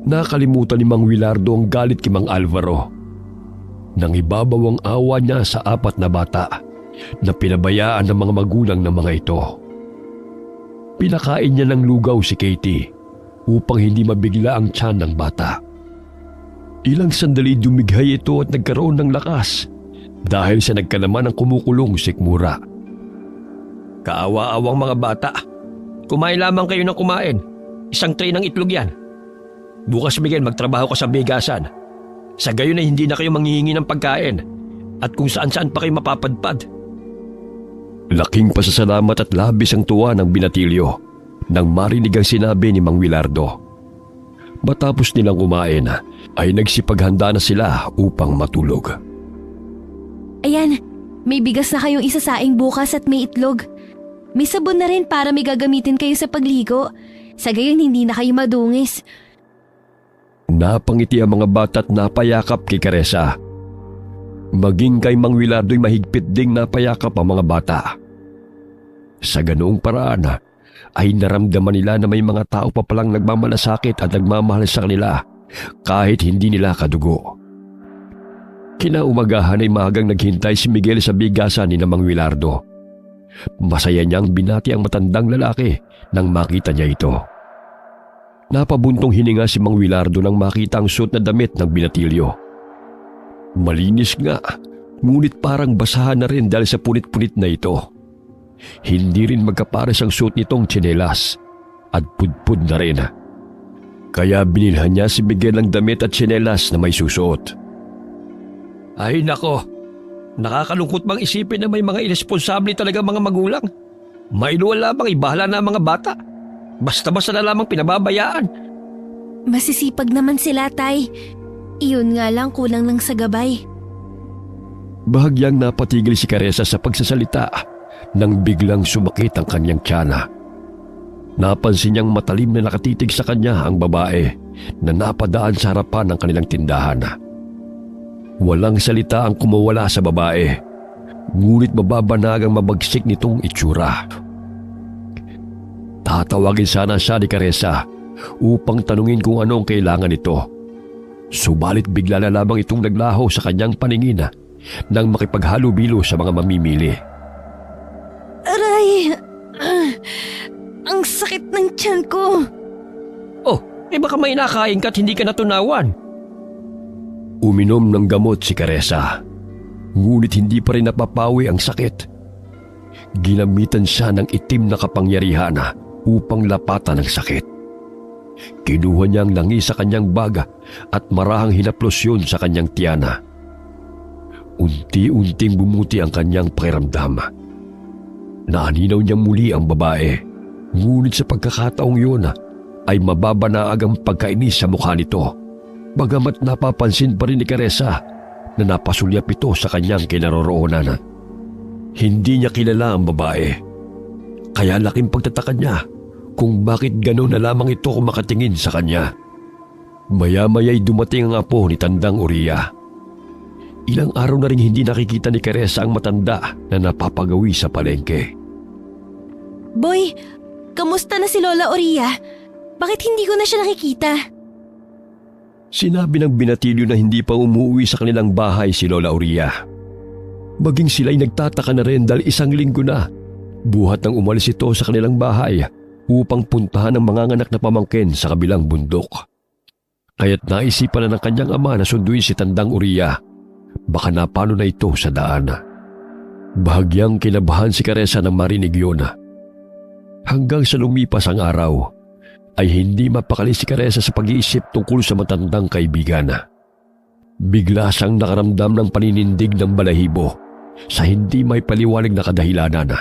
Nakalimutan ni Mang Willardo ang galit kay Mang Alvaro. Nang ibabaw ang awa niya sa 4 na bata na pinabayaan ng mga magulang ng mga ito. Pinakain niya ng lugaw si Katie upang hindi mabigla ang tiyan ng bata. Ilang sandali dumighay ito at nagkaroon ng lakas dahil sa nagkalaman ng kumukulong sikmura. Kaawa-awang mga bata. Kumain lamang kayo ng kumain. 1 tray ng itlog yan. Bukas, Miguel, magtrabaho ka sa bigasan. Sa gayon ay hindi na kayo manghihingi ng pagkain at kung saan-saan pa kayo mapapadpad. Laking pasasalamat at labis ang tuwa ng binatilyo nang marinig ang sinabi ni Mang Willardo. Matapos nilang kumain ay nagsipaghanda na sila upang matulog. Ayan, may bigas na kayong isasaing bukas at may itlog. May sabon na rin para may gagamitin kayo sa pagligo. Sa gayon hindi na kayo madungis. Napangiti ang mga bata at napayakap kay Caressa. Maging kay Mang Willardo'y mahigpit ding napayakap ang mga bata. Sa ganoong paraan ay naramdaman nila na may mga tao pa palang nagmamalasakit at nagmamahal sa kanila kahit hindi nila kadugo. Kinaumagahan ay maagang naghintay si Miguel sa bigasan ni Mang Willardo. Masaya niyang binati ang matandang lalaki nang makita niya ito. Napabuntong hininga si Mang Willardo nang makita ang suot na damit ng binatilyo. Malinis nga, ngunit parang basahan na rin dahil sa punit-punit na ito. Hindi rin magkapares ang suot nitong tsinelas at pudpud na rin. Kaya binilhan niya si Miguel ng damit at tsinelas na may susuot. Ay nako, nakakalungkot bang isipin na may mga irresponsable talaga mga magulang? Mailuwal lamang ibahala na ang mga bata. Basta-basta na lamang pinababayaan. Masisipag naman sila, tay. Iyon nga lang kulang lang sa gabay. Bahagyang napatigil si Caressa sa pagsasalita nang biglang sumakit ang kanyang tiyana. Napansin niyang matalim na nakatitig sa kanya ang babae na napadaan sa harapan ng kanilang tindahan. Walang salita ang kumawala sa babae, ngunit mababanagang mabagsik nitong itsura. Tatawagin sana siya ni Caressa upang tanungin kung ano ang kailangan nito. Subalit bigla na lamang itong naglaho sa kanyang paningin nang makipaghalubilo sa mga mamimili. Aray! Ang sakit ng tiyan ko. Oh, baka may nakain ka at hindi ka natunawan. Uminom ng gamot si Caressa, ngunit hindi pa rin napapawi ang sakit. Ginamitan siya ng itim na kapangyarihan upang lapatan ang sakit. Kinuha niya ang langi sa kanyang baga at marahang hinaplos yun sa kanyang tiyana. Unti-unting bumuti ang kanyang pakiramdam. Naaninaw niyang muli ang babae, ngunit sa pagkakataong yun ay mababanaag ang pagkainis sa mukha nito, bagamat napapansin pa rin ni Caressa na napasulyap ito sa kanyang kinaroroonan. Hindi niya kilala ang babae, kaya laking pagtataka niya kung bakit gano'n na lamang ito kumakatingin sa kanya. Maya-maya'y dumating ang apo ni Tandang Uriya. Ilang araw na rin hindi nakikita ni Caressa ang matanda na napapagawi sa palengke. Boy, kamusta na si Lola Oria? Bakit hindi ko na siya nakikita? Sinabi ng binatilyo na hindi pa umuwi sa kanilang bahay si Lola Oria. Maging sila'y nagtataka na rin dahil 1 linggo na buhat nang umalis ito sa kanilang bahay upang puntahan ang manganganak na pamangkin sa kabilang bundok. Kaya't naisipan na ng kanyang ama na sunduin si Tandang Uriya. Baka napano na ito sa daan. Bahagyang kinabahan si Caressa nang marinig yun. Hanggang sa lumipas ang araw, ay hindi mapakali si Caressa sa pag-iisip tungkol sa matandang kaibigan. Bigla siyang nakaramdam ng paninindig ng balahibo sa hindi may paliwanag na kadahilanan.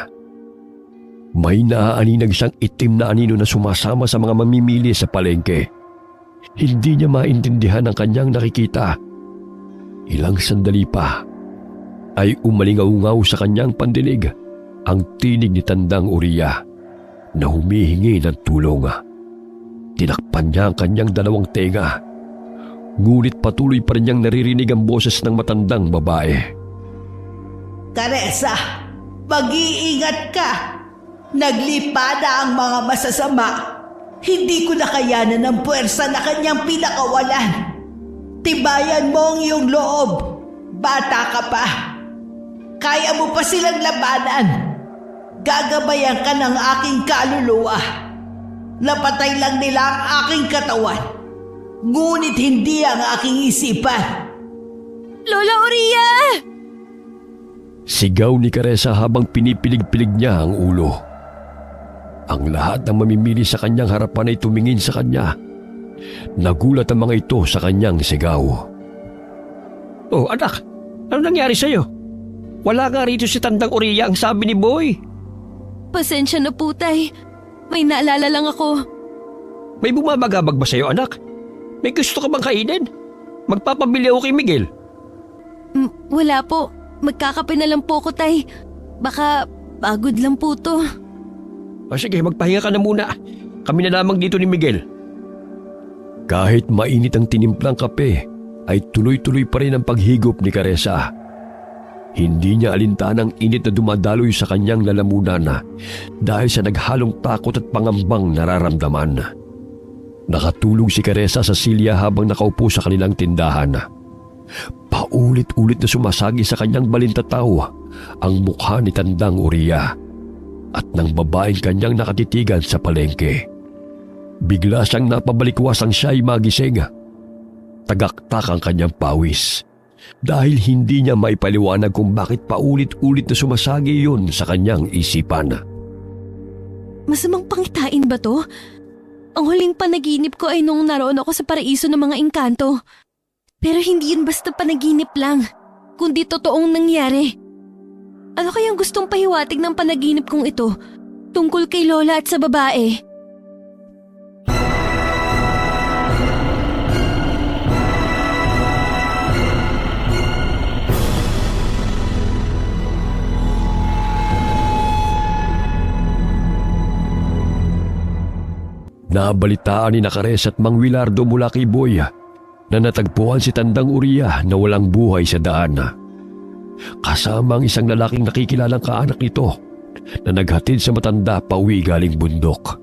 May naaaninag siyang itim na anino na sumasama sa mga mamimili sa palengke. Hindi niya maintindihan ang kanyang nakikita. Ilang sandali pa ay umalingaw-ngaw sa kanyang pandinig ang tinig ni Tandang Uriya na humihingi ng tulong. Tinakpan niya ang kanyang 2 tenga, ngunit patuloy pa rin niyang naririnig ang boses ng matandang babae. Caressa, mag-iingat ka. Naglipa na ang mga masasama. Hindi ko nakayanan ng puwersa na kanyang pinakawalan. Tibayan mo ang iyong loob. Bata ka pa. Kaya mo pa silang labanan. Gagabayan ka ng aking kaluluwa. Napatay lang nila ang aking katawan, ngunit hindi ang aking isipan. Lola Oria! Sigaw ni Caressa habang pinipilig-pilig niya ang ulo. Ang lahat ng mamimili sa kanyang harapan ay tumingin sa kanya. Nagulat ang mga ito sa kanyang sigaw. Oh, anak, ano nangyari sa'yo? Wala nga rito si Tandang Uriya ang sabi ni Boy. Pasensya na po, tay. May naalala lang ako. May bumabagabag ba sa'yo, anak? May gusto ka bang kainin? Magpapabili ako kay Miguel. Wala po. Magkakape na lang po ko, tay. Baka pagod lang po to. O sige, magpahinga ka na muna. Kami na lamang dito ni Miguel. Kahit mainit ang tinimplang kape, ay tuloy-tuloy pa rin ang paghigop ni Caressa. Hindi niya alintanang init na dumadaloy sa kanyang lalamunan dahil sa naghalong takot at pangambang nararamdaman. Nakatulog si Caressa sa silya habang nakaupo sa kanilang tindahan. Paulit-ulit na sumasagi sa kanyang balintataw ang mukha ni Tandang Uriya at ng babaeng kanyang nakatitigan sa palengke. Bigla siyang napabalikwas ang siya'y magising. Tagaktak ang kanyang pawis dahil hindi niya maipaliwanag kung bakit paulit-ulit na sumasagi yun sa kanyang isipan. Masamang pangitain ba to? Ang huling panaginip ko ay nung naroon ako sa paraiso ng mga engkanto. Pero hindi yun basta panaginip lang, kundi totoong nangyari. Ano kayang gustong pahiwatig ng panaginip kong ito tungkol kay Lola at sa babae? Nabalitaan ni Nakares at Mang Wilardo mula kay Boy na natagpuan si Tandang Uriah na walang buhay sa daan. Kasama ang isang lalaking nakikilalang kaanak nito na naghatid sa matanda pauwi galing bundok.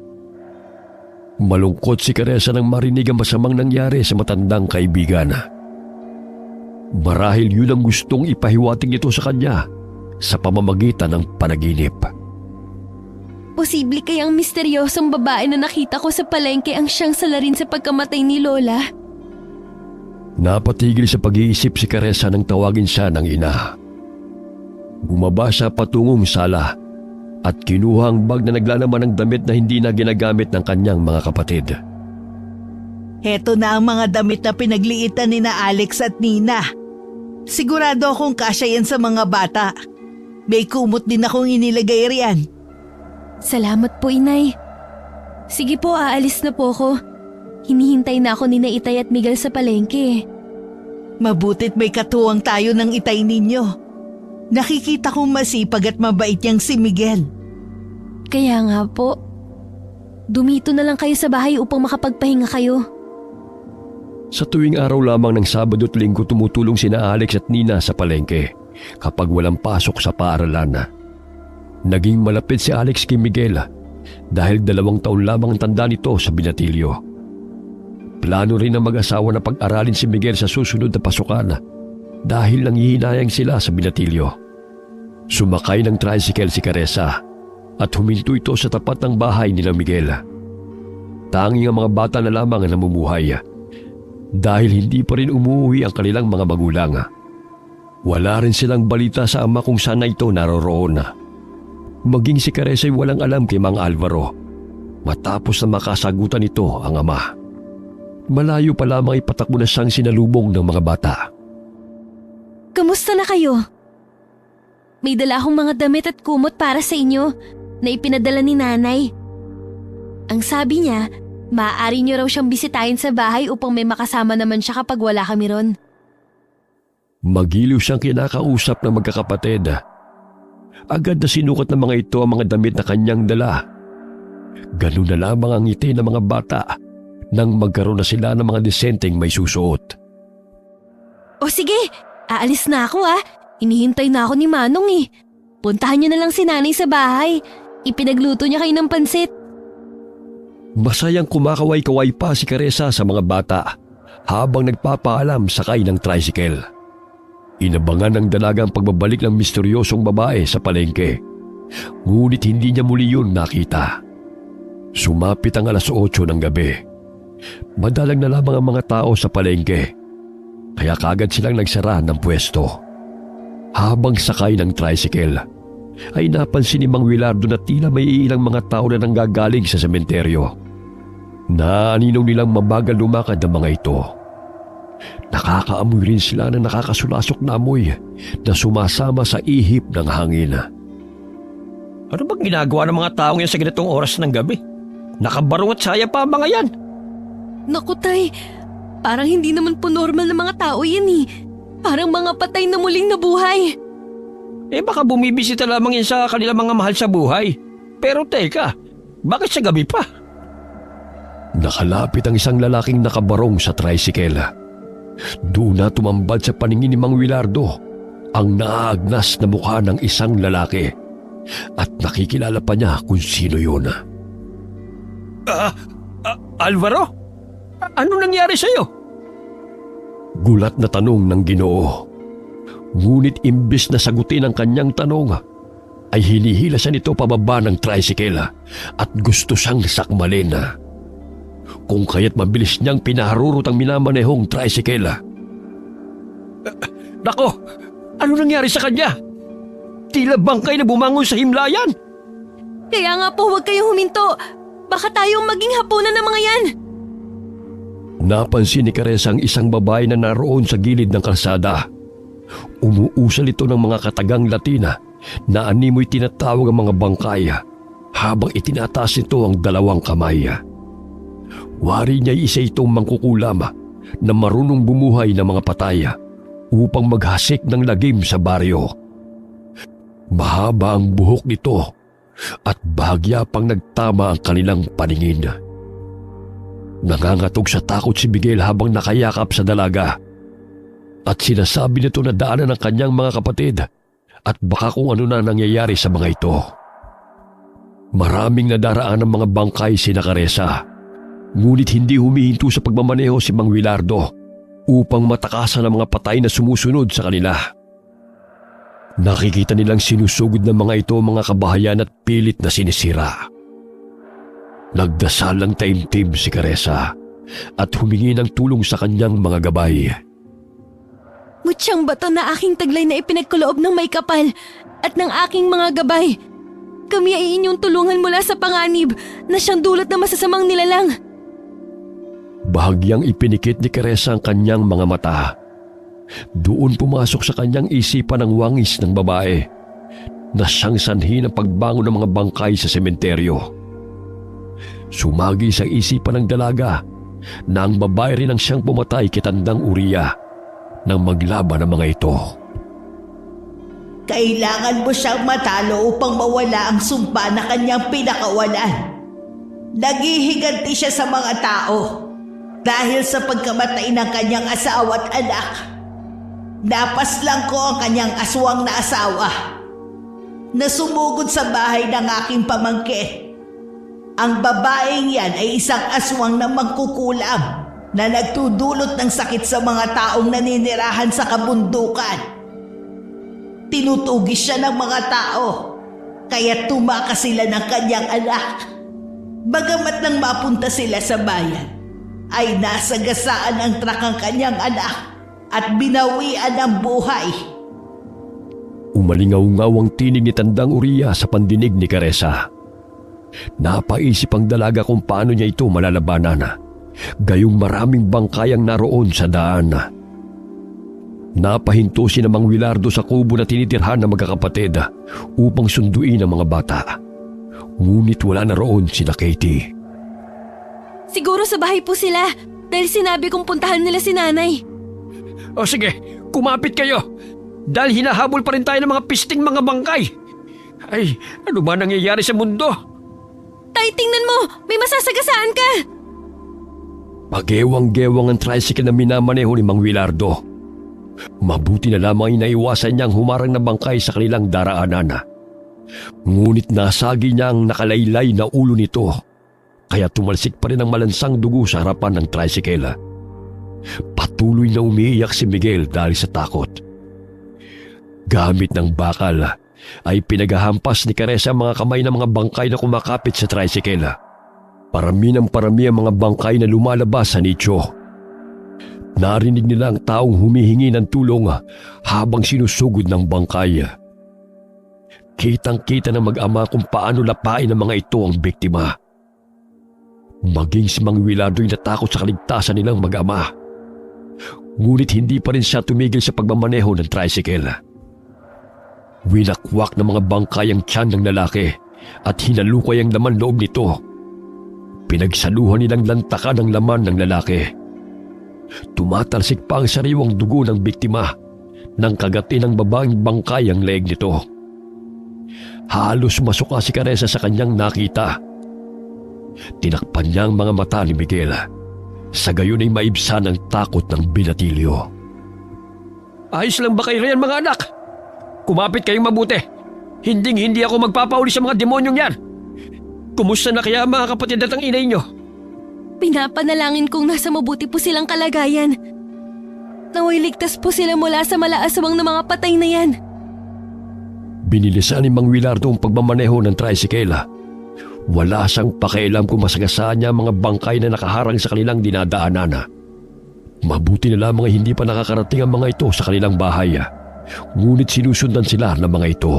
Malungkot si Caressa nang marinig ang masamang nangyari sa matandang kaibigan. Marahil yun ang gustong ipahiwatig nito sa kanya sa pamamagitan ng panaginip. Posible kayang misteryosong babae na nakita ko sa palengke ang siyang salarin sa pagkamatay ni Lola? Napatigil sa pag-iisip si Caressa nang tawagin siya ng ina. Bumaba siya patungong sala at kinuha ang bag na naglalaman ng damit na hindi na ginagamit ng kanyang mga kapatid. Heto na ang mga damit na pinagliitan ni na Alex at Nina. Sigurado akong kasya yan sa mga bata. May kumot din akong inilagay riyan. Salamat po, Inay. Sige po, aalis na po ako. Hinihintay na ako ni na Itay at Miguel sa palengke. Mabutit may katuwang tayo ng Itay ninyo. Nakikita kong masipag at mabait niyang si Miguel. Kaya nga po. Dumito na lang kayo sa bahay upang makapagpahinga kayo. Sa tuwing araw lamang ng Sabado at Linggo tumutulong sina Alex at Nina sa palengke kapag walang pasok sa paaralan. Naging malapit si Alex kay Miguel dahil 2 taon lamang ang tanda nito sa binatilyo. Plano rin ng mag-asawa na pag-aralin si Miguel sa susunod na pasukan dahil nanghihinayang sila sa binatilyo. Sumakay ng tricycle si Caressa at huminto ito sa tapat ng bahay nila Miguel. Tanging ang mga bata na lamang ang namumuhay dahil hindi pa rin umuwi ang kanilang mga magulang. Wala rin silang balita sa ama kung saan na ito naroroon. Maging si Caressa ay walang alam kay Mang Alvaro matapos na makasagutan nito ang ama. Malayo pa lamang ipatakbo na siyang sinalubong ng mga bata. Kamusta na kayo? May dala akong mga damit at kumot para sa inyo na ipinadala ni Nanay. Ang sabi niya, maaari niyo raw siyang bisitahin sa bahay upang may makasama naman siya kapag wala kami ron. Magiliw siyang kinakausap ng magkakapatid. Agad na sinukat ng mga ito ang mga damit na kanyang dala. Ganun na lamang ang ngiti ng mga bata nang magkaroon na sila ng mga disenteng may susuot. O sige, aalis na ako Inihintay na ako ni Manong Puntahan niyo na lang si Nanay sa bahay. Ipinagluto niya kayo ng pansit. Masayang kumakaway-kaway pa si Caressa sa mga bata habang nagpapaalam sakay ng tricycle. Inabangan ng dalagang pagbabalik ng misteryosong babae sa palengke. Ngunit hindi niya muli yun nakita. Sumapit ang 8:00 ng gabi. Madalang na lamang ang mga tao sa palengke. Kaya kagad silang nagsara ng pwesto. Habang sakay ng tricycle, ay napansin ni Mang Wilardo na tila may ilang mga tao na nanggagaling sa sementeryo. Naaninaw nilang mabagal lumakad ang mga ito. Nakakaamoy rin sila ng nakakasulasok na amoy na sumasama sa ihip ng hangin. Ano bang ginagawa ng mga taong yan sa ganitong oras ng gabi? Nakabarong at saya pa ang mga yan. Naku Tay, parang hindi naman po normal na mga tao yan Parang mga patay na muling nabuhay. Baka bumibisita lamang yan sa kanilang mga mahal sa buhay. Pero teka, bakit sa gabi pa? Nakalapit ang isang lalaking nakabarong sa tricycle. Doon na tumambad sa paningin ni Mang Wilardo ang naaagnas na mukha ng isang lalaki at nakikilala pa niya kung sino yun. Alvaro? Ano nangyari sa'yo? Gulat na tanong ng Ginoo. Ngunit imbis na sagutin ang kanyang tanong, ay hinihila siya nito pababa ng tricycle at gusto siyang sakmalin. Kung kaya't mabilis niyang pinaharurot ang minamanehong tricycle. Nako, ano nangyari sa kanya? Tila bangkay na bumangon sa himlayan. Kaya nga po huwag kayong huminto. Baka tayong maging hapunan ng mga yan. Napansin ni Caressa ang isang babae na naroon sa gilid ng kalsada. Umuusal ito ng mga katagang Latina na animoy tinatawag ang mga bangkay habang itinataas nito ang 2 kamay. Wari niya isa itong mangkukulam na marunong bumuhay ng mga patay upang maghasik ng lagim sa baryo. Mahaba ang buhok nito at bahagya pang nagtama ang kanilang paningin. Nangangatog sa takot si Miguel habang nakayakap sa dalaga. At sinasabi nito na daanan ng kanyang mga kapatid at baka kung ano na nangyayari sa mga ito. Maraming nadaraan ng mga bangkay sina Caressa, ngunit hindi humihinto sa pagmamaneho si Mang Willardo upang matakasan ang mga patay na sumusunod sa kanila. Nakikita nilang sinusugod ng mga ito mga kabahayan at pilit na sinisira. Nagdasal ng taimtim si Caressa at humingi ng tulong sa kanyang mga gabay. Mutyang bato na aking taglay na ipinagkaloob ng may kapal at ng aking mga gabay. Kami ay inyong tulungan mula sa panganib na siyang dulot ng masasamang nilalang. Bahagyang ipinikit ni Caressa ang kanyang mga mata. Doon pumasok sa kanyang isipan ang wangis ng babae na siyang sanhi ng pagbangon ng mga bangkay sa sementeryo. Sumagi sa isipan ng dalaga na ang babae rin ang siyang pumatay kay Tandang Uria nang maglaban ang mga ito. Kailangan mo siyang matalo upang mawala ang sumpa na kanyang pinakawalan. Naghihiganti siya sa mga tao dahil sa pagkamatay ng kanyang asawa at anak. Napaslang ko ang kanyang aswang na asawa na sumugod sa bahay ng aking pamangkin. Ang babaeng yan ay isang aswang na mangkukulam na nagtudulot ng sakit sa mga taong naninirahan sa kabundukan. Tinutugis siya ng mga tao, kaya tumakas sila ng kanyang anak. Bagamat nang mapunta sila sa bayan, ay nasagasaan ang trak ang kanyang anak at binawian ng buhay. Umalingaw-ngaw ang tinig ni Tandang Uria sa pandinig ni Caressa. Napaisip ang dalaga kung paano niya ito malalabanan, gayong maraming bangkay ang naroon sa daan. Napahinto si Mang Willardo sa kubo na tinitirhan ng magkakapatid upang sunduin ang mga bata. Ngunit wala na roon sina Katie. Siguro sa bahay po sila dahil sinabi kong puntahan nila si nanay. O sige, kumapit kayo. Dahil hinahabol pa rin tayo ng mga pisting mga bangkay. Ay, ano ba nangyayari sa mundo? Tay, tingnan mo! May masasagasaan ka! Pagewang-gewang ang tricycle na minamaneho ni Mang Willardo. Mabuti na lamang inaiwasan niyang humarang na bangkay sa kanilang daraanan. Ngunit nasagi niya ang nakalaylay na ulo nito, kaya tumalsik pa rin ang malansang dugo sa harapan ng tricycle. Patuloy na umiiyak si Miguel dahil sa takot. Gamit ng bakal ay pinaghahampas ni Caressa ang mga kamay ng mga bangkay na kumakapit sa tricycle. Parami ng parami ang mga bangkay na lumalabas sa nicho. Narinig nila ang taong humihingi ng tulong habang sinusugod ng bangkay. Kitang-kita ng mag-ama kung paano lapain ng mga ito ang biktima. Maging si Mang Willardo ay natakot sa kaligtasan nilang mag-ama. Ngunit hindi pa rin siya tumigil sa pagmamaneho ng tricycle. Winakwak ng mga bangkay ang tiyan ng lalaki at hinalukay ang laman loob nito. Pinagsaluhan nilang lantakan ang laman ng lalaki. Tumatalsik pa ang sariwang dugo ng biktima nang kagatin ng babaeng bangkay ang leeg nito. Halos masuka si Caressa sa kanyang nakita. Tinakpan niya ang mga mata ni Miguel. Sa gayon ay maibsan ang takot ng binatilyo. Ayos lang ba kayo riyan mga anak? Kumapit kayong mabuti. Hindi ako magpapauli sa mga demonyong yan. Kumusta na kaya ang mga kapatid at ang inay nyo? Pinapanalangin kong nasa mabuti po silang kalagayan. Naway ligtas po sila mula sa malaaswang ng mga patay na yan. Binilisan ni Mang Willardo ang pagmamaneho ng tricycle. Wala siyang pakialam kung masagasaan niya ang mga bangkay na nakaharang sa kanilang dinadaanan. Mabuti na lamang hindi pa nakakarating ang mga ito sa kanilang bahay. Ngunit sinusundan sila ng mga ito.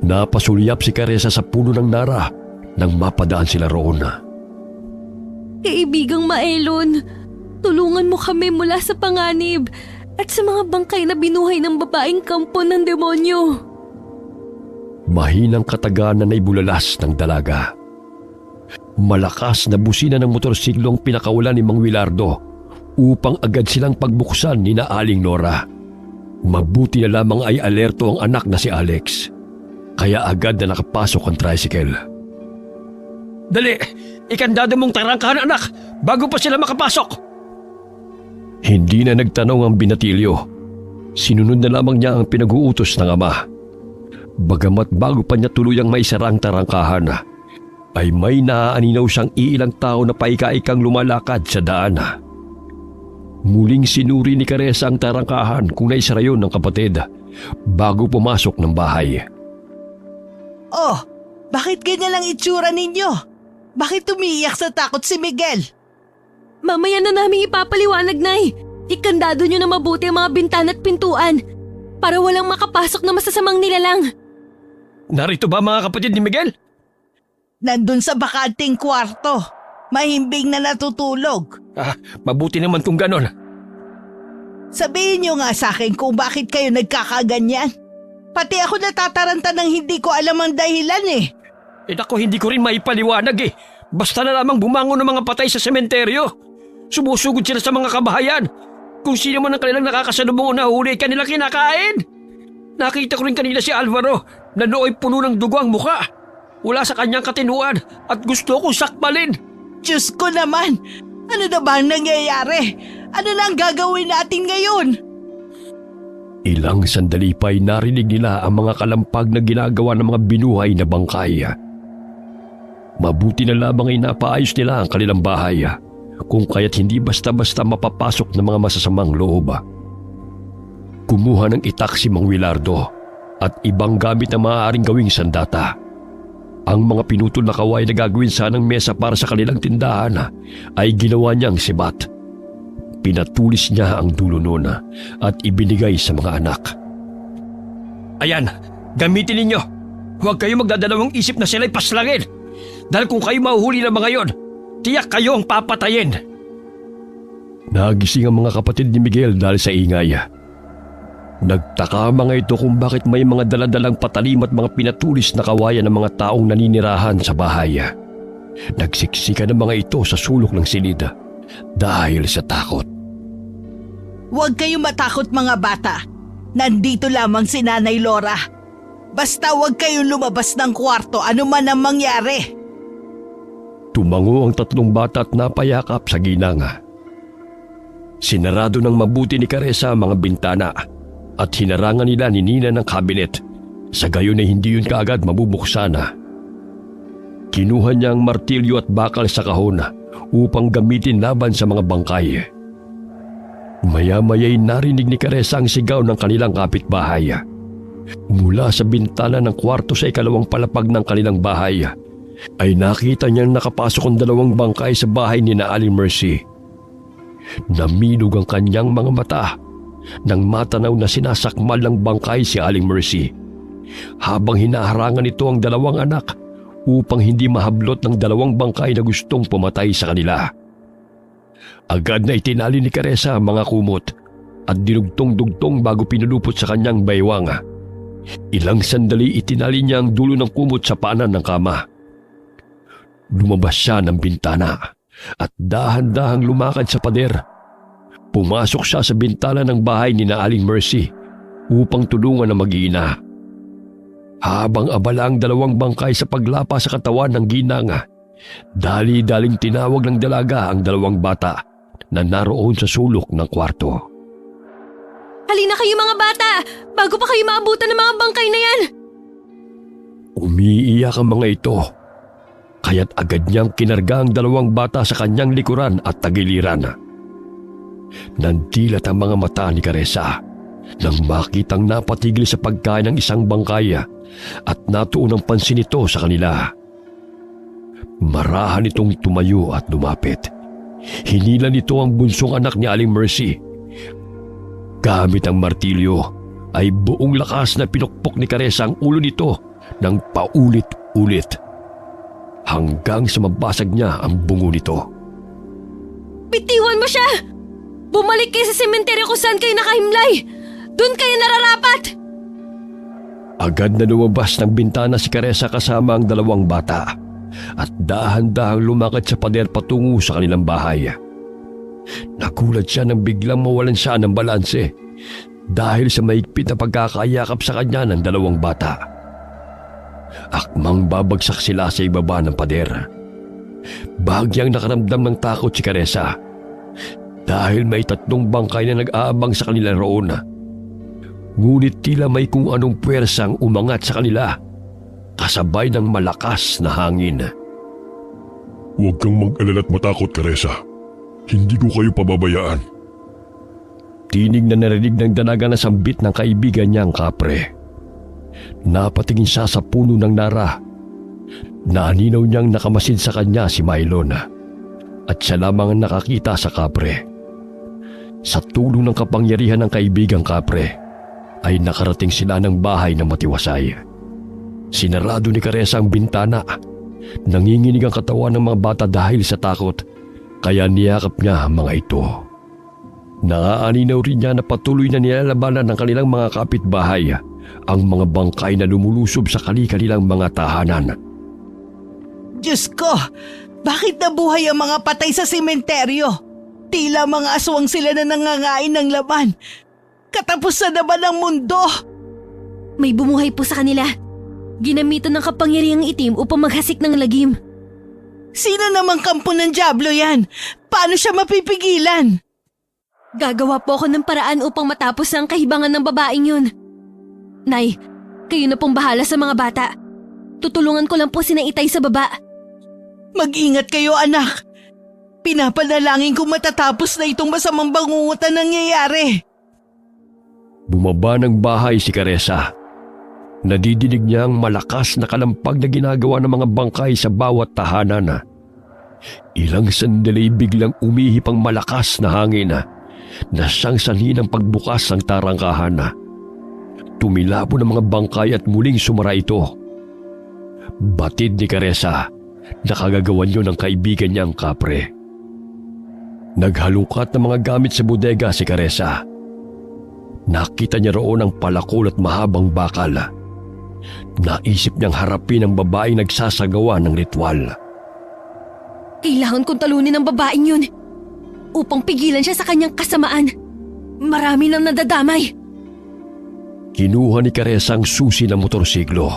Napasulyap si Caressa sa puno ng nara nang mapadaan sila roon. Kaibigang Maelon, tulungan mo kami mula sa panganib at sa mga bangkay na binuhay ng babaeng kampo ng demonyo. Mahinang kataganan ay bulalas ng dalaga. Malakas na busina ng motorsiklo ang pinakawalan ni Mang Willardo upang agad silang pagbuksan ni na Aling Nora. Mabuti na lamang ay alerto ang anak na si Alex, kaya agad na nakapasok ang tricycle. Dali, ikandado mong tarangkahan anak bago pa sila makapasok. Hindi na nagtanong ang binatilyo. Sinunod na lamang niya ang pinag-uutos ng ama. Bagamat bago pa niya tuluyang maisara ang tarangkahan, ay may naaaninaw siyang iilang tao na paika-ikang lumalakad sa daan. Muling sinuri ni Caressa ang tarangkahan kung naisara yun ng kapatid bago pumasok ng bahay. Oh, bakit ganyan ang itsura ninyo? Bakit umiiyak sa takot si Miguel? Mamaya na namin ipapaliwanag, Nay. Ikandado nyo na mabuti ang mga bintana at pintuan para walang makapasok na masasamang nilalang. Narito ba mga kapatid ni Miguel? Nandun sa bakanting kwarto. Mahimbing na natutulog. Mabuti naman kung ganon. Sabihin nyo nga sa akin kung bakit kayo nagkakaganyan. Pati ako natataranta ng hindi ko alam ang dahilan eh. Ako hindi ko rin maipaliwanag eh. Basta na lamang bumangon ng mga patay sa sementeryo. Sumusugod sila sa mga kabahayan. Kung sino man ang kanilang nakakasalubong o nahuli, kanilang kinakain. Nakita ko rin kanina si Alvaro na nooy puno ng dugo ang muka. Wala sa kanyang katinuan at gusto kong sakmalin. Diyos ko naman! Ano na ba ang nangyayari? Ano na ang gagawin natin ngayon? Ilang sandali pa'y narinig nila ang mga kalampag na ginagawa ng mga binuhay na bangkay. Mabuti na lamang ay napaayos nila ang kanilang bahay kung kaya't hindi basta-basta mapapasok ng mga masasamang loob. Kumuha ng itak si Mang Wilardo at ibang gamit na maaaring gawing sandata. Ang mga pinutol na kaway na gagawin sanang mesa para sa kanilang tindahan ay ginawa niyang sibat. Pinatulis niya ang dulo noon at ibinigay sa mga anak. Ayan, gamitin ninyo. Huwag kayo magdadalawang isip na sila'y paslangin. Dahil kung kayo mahuhuli ng mga yon, tiyak kayo ang papatayin. Nagising ang mga kapatid ni Miguel dahil sa ingay. Nagtaka mga ito kung bakit may mga daladalang patalim at mga pinatulis na kawayan ng mga taong naninirahan sa bahay. Nagsiksika ng mga ito sa sulok ng silid dahil sa takot. Huwag kayong matakot mga bata. Nandito lamang si Nanay Laura. Basta huwag kayong lumabas ng kwarto ano man ang mangyari. Tumango ang tatlong bata at napayakap sa ginanga. Sinarado ng mabuti ni Caressa ang mga bintana at hinarangan nila ni Nina ng kabinet. Sa gayon ay hindi yun kaagad mabubuksan. Kinuha niya ang martilyo at bakal sa kahon upang gamitin laban sa mga bangkay. Maya-maya'y narinig ni Caressa ang sigaw ng kanilang kapitbahay. Mula sa bintana ng kwarto sa ikalawang palapag ng kanilang bahay, ay nakita niyang nakapasok ang dalawang bangkay sa bahay ni na Aling Mercy. Namilog ang kanyang mga mata nang matanaw na sinasakmal ng bangkay si Aling Mercy, habang hinaharangan nito ang dalawang anak upang hindi mahablot ng dalawang bangkay na gustong pumatay sa kanila. Agad na itinali ni Caressa ang mga kumot at dinugtong-dugtong bago pinulupot sa kanyang baywang. Ilang sandali itinali niya ang dulo ng kumot sa paanan ng kama. Lumabas siya ng bintana at dahan-dahang lumakad sa pader. Pumasok siya sa bintana ng bahay ni na Aling Mercy upang tulungan ang mag-iina. Habang abala ang dalawang bangkay sa paglapa sa katawan ng ginanga, dali-daling tinawag ng dalaga ang dalawang bata na naroon sa sulok ng kwarto. Halina kayo mga bata! Bago pa kayo maabutan ng mga bangkay na yan! Umiiyak ang mga ito, kaya't agad niyang kinarga ang dalawang bata sa kanyang likuran at tagiliran. Nandilat ang mga mata ni Caressa nang makitang napatigil sa pagkain ng isang bangkay at natuon ang pansin nito sa kanila. Marahan itong tumayo at lumapit. Hinila nito ang bunsong anak ni Aling Mercy. Gamit ang martilyo ay buong lakas na pinukpok ni Caressa ang ulo nito ng paulit-ulit hanggang sa mabasag niya ang bungo nito. Bitiwan mo siya! Bumalik kayo sa sementeryo kung saan kayo nakahimlay! Doon kayo nararapat! Agad na lumabas ng bintana si Caressa kasama ang dalawang bata at dahan-dahang lumakad sa pader patungo sa kanilang bahay. Nagulat siya nang biglang mawalan siya ng balanse dahil sa mahigpit na pagkakayakap sa kanya ng dalawang bata. Akmang babagsak sila sa ibaba ng pader Bahagyang nakaramdam ng takot si Caressa dahil may 3 bangkay na nag-aabang sa kanila roon. Ngunit tila may kung anong puwersang umangat sa kanila kasabay ng malakas na hangin. Huwag kang mag-alala at matakot, Caressa. Hindi ko kayo pababayaan. Tinig na narinig ng dalaga na sambit ng kaibigan niyang kapre. Napatingin siya sa puno ng nara. Naaninaw niyang nakamasid sa kanya si Mylon at siya lamang ang nakakita sa kapre. Sa tulong ng kapangyarihan ng kaibigang kapre ay nakarating sila ng bahay na matiwasay. Sinarado ni Caressa ang bintana. Nanginginig ang katawan ng mga bata dahil sa takot, kaya niyakap niya ang mga ito. Naaaninaw rin niya na patuloy na nilalabanan ng kanilang mga kapitbahay ang mga bangkay na lumulusob sa kanilang mga tahanan. Diyos ko, bakit nabuhay ang mga patay sa sementeryo? Tila mga aswang sila na nangangain ng laman. Katapusan na ba ng mundo? May bumuhay po sa kanila. Ginamitan ng kapangyarihang itim upang maghasik ng lagim. Sino namang kampo ng dyablo yan? Paano siya mapipigilan? Gagawa po ako ng paraan upang matapos ang kahibangan ng babaeng yun. Nay, kayo na pong bahala sa mga bata. Tutulungan ko lang po sina Itay sa baba. Mag-ingat kayo, anak. Pinapanalangin kong matatapos na itong masamang bangungutan nangyayari. Bumaba ng bahay si Caressa. Nadidinig niya ang malakas na kalampag na ginagawa ng mga bangkay sa bawat tahanan. Ilang sandali biglang umihip ang malakas na hangin na siyang sanhi ng pagbukas ng tarangkahan. Tumilabo ng mga bangkay at muling sumara ito. Batid ni Caressa na kagagawan yun ng kaibigan niyang kapre. Naghalungkat ng mga gamit sa bodega si Caressa. Nakita niya roon ang palakol at mahabang bakal. Naisip niyang harapin ang babaeng nagsasagawa ng ritual. Kailangan kong talunin ang babaeng yun upang pigilan siya sa kanyang kasamaan. Marami nang nadadamay. Kinuha ni Caressa ang susi ng motorsiklo.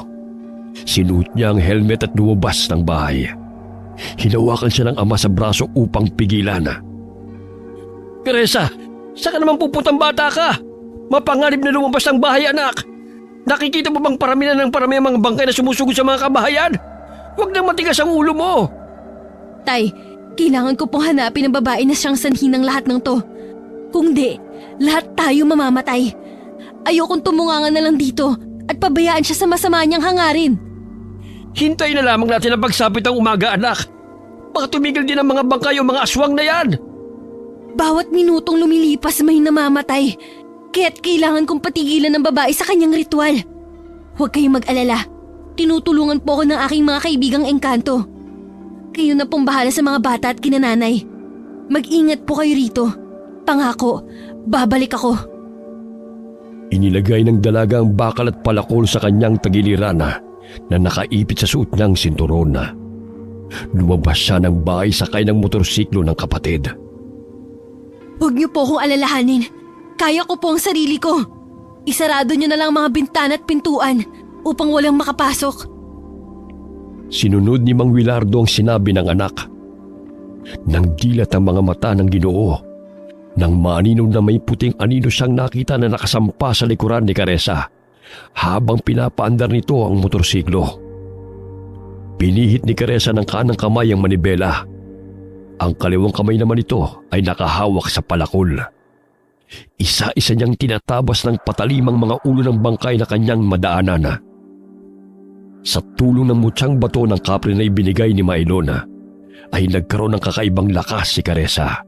Sinuot niya ang helmet at lumabas ng bahay. Hinawakan siya ng ama sa braso upang pigilan. Caressa, saan ka naman puputang bata ka? Mapanganib na lumabas ng bahay, anak. Nakikita mo bang paramihan ng parami ang mga bangkay na sumusugod sa mga kabahayan? Huwag nang matigas ang ulo mo. Tay, kailangan ko pong hanapin ang babae na siyang sanhi ng lahat ng to. Kung di, lahat tayo mamamatay. Ayokong tumungangan na lang dito at pabayaan siya sa masama niyang hangarin. Hintayin na lamang natin ang pagsapit ng umaga, anak. Baka tumigil din ang mga bangkay o mga aswang na yan. Bawat minutong lumilipas may namamatay. Kaya't kailangan kong patigilan ng babae sa kanyang ritual. Huwag kayong mag-alala. Tinutulungan po ako ng aking mga kaibigang engkanto. Kayo na pong bahala sa mga bata at kinananay. Mag-ingat po kayo rito. Pangako, babalik ako. Inilagay ng dalaga ang bakal at palakol sa kanyang tagiliran na nakaipit sa suot niyang sinturon. Lumabas siya ng bahay sakay ng motorsiklo ng kapatid. Huwag niyo po akong alalahanin. Kaya ko po ang sarili ko. Isarado niyo na lang mga bintana at pintuan upang walang makapasok. Sinunod ni Mang Wilardo ang sinabi ng anak. Nang dilat ang mga mata ng Ginoo, nang maninaw na may puting anino siyang nakita na nakasampa sa likuran ni Caressa habang pinapaandar nito ang motorsiklo. Pinihit ni Caressa ng kanang kamay ang manibela. Ang kaliwang kamay naman ito ay nakahawak sa palakol. Isa-isa niyang tinatabas ng patalimang mga ulo ng bangkay na kanyang madaanan. Sa tulong ng mutyang bato ng kapre na ibinigay ni Mylon ay nagkaroon ng kakaibang lakas si Caressa.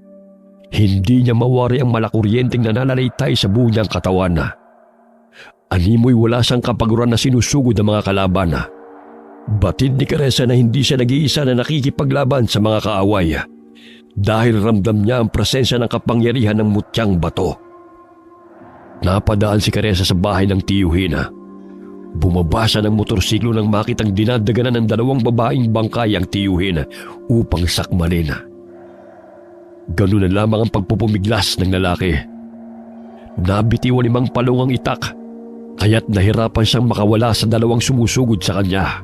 Hindi niya mawari ang malakuryenteng nananalaytay sa buo niyang katawan. Animoy wala siyang kapaguran na sinusugod ng mga kalaban. Batid ni Caressa na hindi siya nag-iisa na nakikipaglaban sa mga kaaway dahil ramdam niya ang presensya ng kapangyarihan ng mutyang bato. Napadaan si Caressa sa bahay ng tiyuhin. Bumaba siya ng motorsiklo nang makitang dinadaganan ng 2 babaeng bangkay ang tiyuhin upang sakmalin. Ganun na lamang ang pagpupumiglas ng lalaki. Nabitiwan ni Mang Palong ang itak, kaya't nahirapan siyang makawala sa 2 sumusugod sa kanya.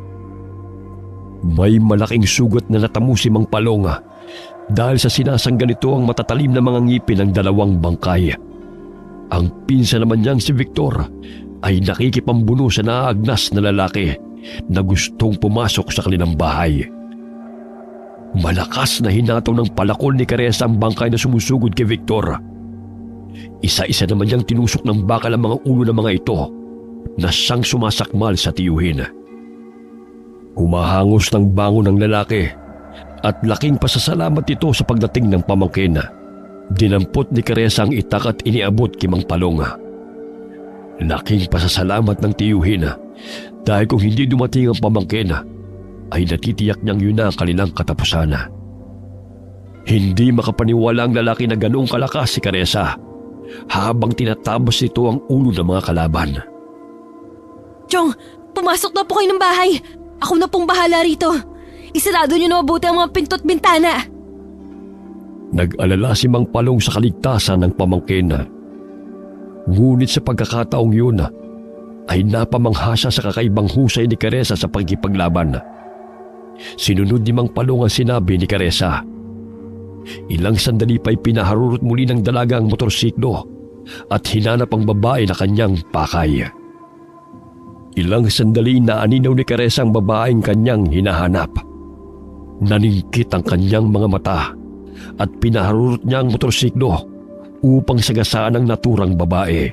May malaking sugat na natamo si Mang Palong dahil sa sinasangga nito ang matatalim na mga ngipin ng dalawang bangkay. Ang pinsan naman niyang si Victor ay nakikipambuno sa naaagnas na lalaki na gustong pumasok sa kanilang bahay. Malakas na hinataw ng palakol ni Caressa ang bangkay na sumusugod kay Victor. Isa-isa naman niyang tinusok ng bakal ang mga ulo ng mga ito na siyang sumasakmal sa tiyuhin. Humahangos ng bangon ng lalaki at laking pasasalamat ito sa pagdating ng pamangkin. Dinampot ni Caressa ang itak at iniabot kay Mang Palong. Laking pasasalamat ng tiyuhin dahil kung hindi dumating ang pamangkin ay natitiyak niyang yun na ang kanilang katapusan. Hindi makapaniwala ang lalaki na ganoong kalakas si Caressa habang tinatabas nito ang ulo ng mga kalaban. Chong, pumasok na po kayo ng bahay. Ako na pong bahala rito. Isarado niyo na mabuti ang mga pinto't bintana. Nag-alala si Mang Palong sa kaligtasan ng pamangkin. Ngunit sa pagkakataong yun ay napamangha siya sa kakaibang husay ni Caressa sa pagkipaglaban. Sinunod ni Mang Palong ang sinabi ni Caressa. Ilang sandali pa'y pinaharurot muli ng dalaga ang motorsiklo at hinanap ang babae na kanyang pakay. Ilang sandali na aninaw ni Caressa ang babaeng kanyang hinahanap. Naningkit ang kanyang mga mata at pinaharurot niya ang motorsiklo upang sagasaan ang naturang babae.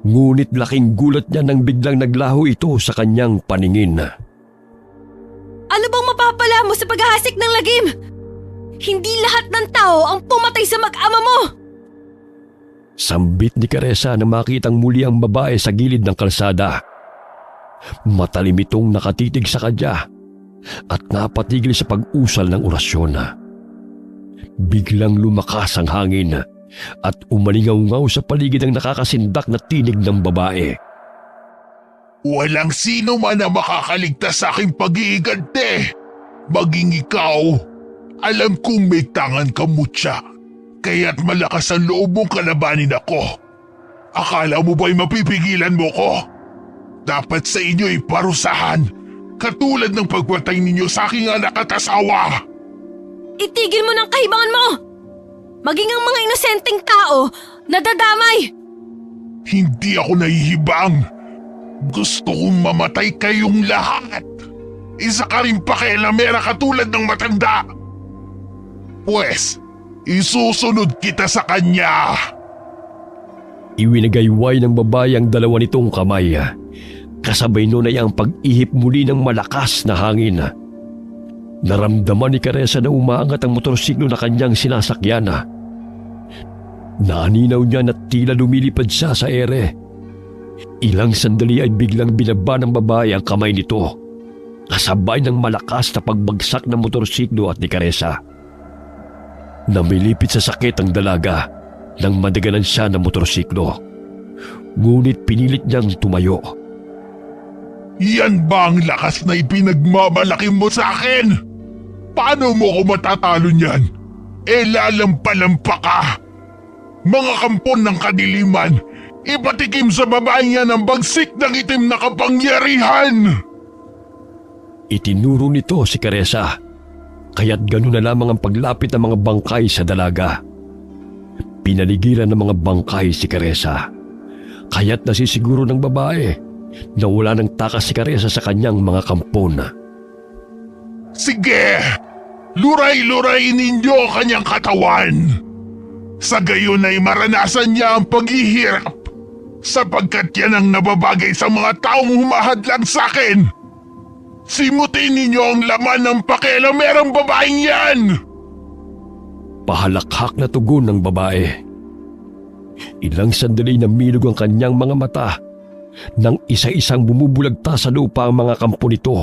Ngunit laking gulat niya nang biglang naglaho ito sa kanyang paningin. Ano bang mapapala mo sa paghahasik ng lagim? Hindi lahat ng tao ang pumatay sa mag-ama mo! Sambit ni Caressa na makitang muli ang babae sa gilid ng kalsada. Matalim itong nakatitig sa kanya at napatigil sa pag-usal ng orasyon. Biglang lumakas ang hangin at umalingaw-ngaw sa paligid ang nakakasindak na tinig ng babae. Walang sino man na makakaligtas sa aking pag-iigante. Maging ikaw, alam kong may tangan ka, mutya. Kaya't malakas ang loob mong kalabanin ako. Akala mo ba'y mapipigilan mo ko? Dapat sa inyo'y parusahan, katulad ng pagpatay ninyo sa aking anak at asawa. Itigil mo ng kahibangan mo! Maging ang mga inosenteng tao, nadadamay! Hindi ako nahihibang. Gusto kong mamatay kayong lahat. Isa ka rin pakialamera katulad ng matanda. Pwes, isusunod kita sa kanya. Iwinagayway ng babae ang dalawa nitong kamay. Kasabay nun ay ang pag-ihip muli ng malakas na hangin. Naramdaman ni Caressa na umaangat ang motorsiklo na kanyang sinasakyan. Naninaw niya na tila lumilipad siya sa ere. Ilang sandali ay biglang binaba ng babae ang kamay nito, kasabay ng malakas na pagbagsak ng motorsiklo at ni Caressa. Namilipit sa sakit ang dalaga nang madaganan siya ng motorsiklo. Ngunit pinilit niyang tumayo. Yan ba ang lakas na ipinagmamalaki mo sa akin? Paano mo ko matatalo niyan? Lalampalampa ka! Mga kampon ng kadiliman, ipatikim sa babaeng yan ang bagsik ng itim na kapangyarihan! Itinuro nito si Caressa, kaya't gano'n na lamang ang paglapit ng mga bangkay sa dalaga. Pinaligiran ng mga bangkay si Caressa, kaya't nasisiguro ng babae na wala nang takas si Caressa sa kanyang mga kampon. Sige! Luray-luray ninyo ang kanyang katawan! Sa gayon ay maranasan niya ang paghihirap sapagkat yan ang nababagay sa mga taong humahadlang sa akin. Simutin ninyo ang laman ng pakialamerang babaeng yan! Pahalakhak na tugon ng babae. Ilang sandali na milog ang kanyang mga mata nang isa-isang bumubulagta sa lupa ang mga kampo nito.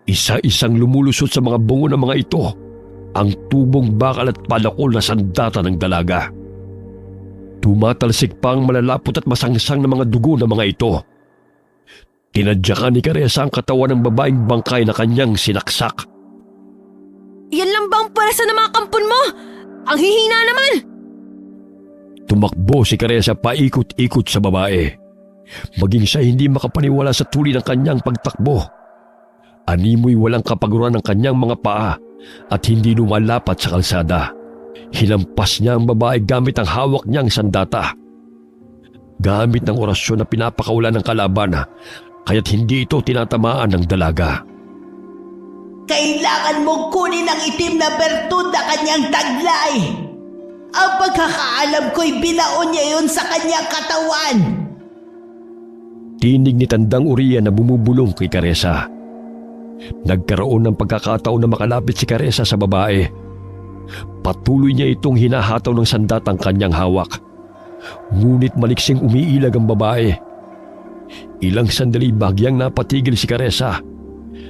Isa-isang lumulusot sa mga bungo ng mga ito ang tubong bakal at palakol na sandata ng dalaga. Tumatalsik pa ang malalapot at masangsang na mga dugo ng mga ito. Tinadyakan ni Caressa ang katawan ng babaeng bangkay na kanyang sinaksak. Yan lang ba ang pwersa ng mga kampon mo? Ang hihina naman! Tumakbo si Caressa paikot-ikot sa babae. Maging siya hindi makapaniwala sa tuloy ng kanyang pagtakbo. Animoy walang kapaguran ng kanyang mga paa at hindi lumalapat sa kalsada. Hinampas niya ang babae gamit ang hawak niyang sandata. Gamit ng orasyon na pinapakawalan ng kalaban, kaya't hindi ito tinatamaan ng dalaga. Kailangan mong kunin ang itim na bertud na kanyang taglay. Ang pagkakaalam ko'y binaon niya yun sa kanyang katawan. Tinig ni Tandang Uriya na bumubulong kay Karesa. Nagkaroon ng pagkakataon na makalapit si Karesa sa babae. Patuloy niya itong hinahataw ng sandatang kanyang hawak. Ngunit maliksing umiilag ang babae. Ilang sandali bagyang napatigil si Karesa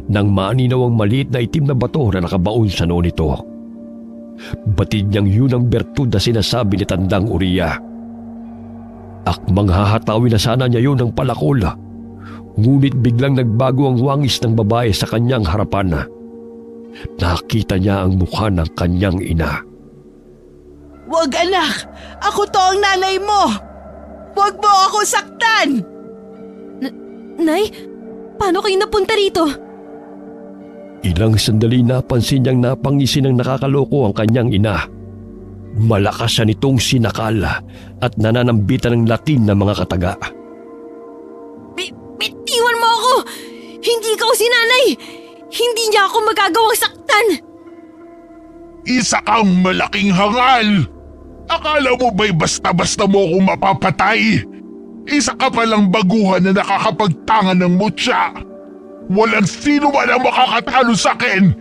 nang maninaw ang maliit na itim na bato na nakabaon sa noo nito. Batid niyang yun ang bertud na sinasabi ni Tandang Uriya. Akmang hahatawin na sana niya yun ng palakol. Ngunit biglang nagbago ang wangis ng babae sa kanyang harapan. Nakita niya ang mukha ng kanyang ina. Wag anak! Ako to ang nanay mo! Wag mo ako saktan! Nay, paano kayo napunta rito? Ilang sandali napansin niyang napangisi ng nakakaloko ang kanyang ina. Malakas siya nitong sinakal at nananambitan ng latin na mga kataga. Bitiwan mo ako! Hindi ikaw si nanay! Hindi niya ako magagawang saktan! Isa kang malaking hangal! Akala mo ba'y basta-basta mo akong mapapatay? Isa ka palang baguhan na nakakapagtangan ng mutya. Walang sino man ang makakatalo sa akin!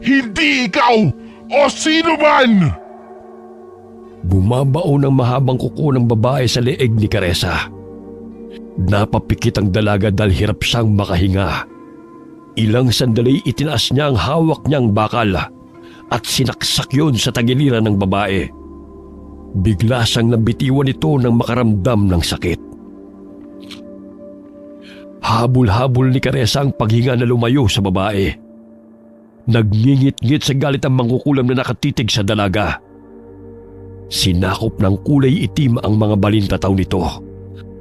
Hindi ikaw o sino man! Bumabao ng mahabang kuko ng babae sa leeg ni Karesa. Napapikit ang dalaga dahil hirap siyang makahinga. Ilang sandali itinaas niya ang hawak niyang bakal at sinaksak yun sa tagiliran ng babae. Bigla siyang nabitiwan ito nang makaramdam ng sakit. Habol-habol ni Karesa ang paghinga na lumayo sa babae. Nagngingit-ngit sa galit ang mangkukulam na nakatitig sa dalaga. Sinakop ng kulay itim ang mga balintataw nito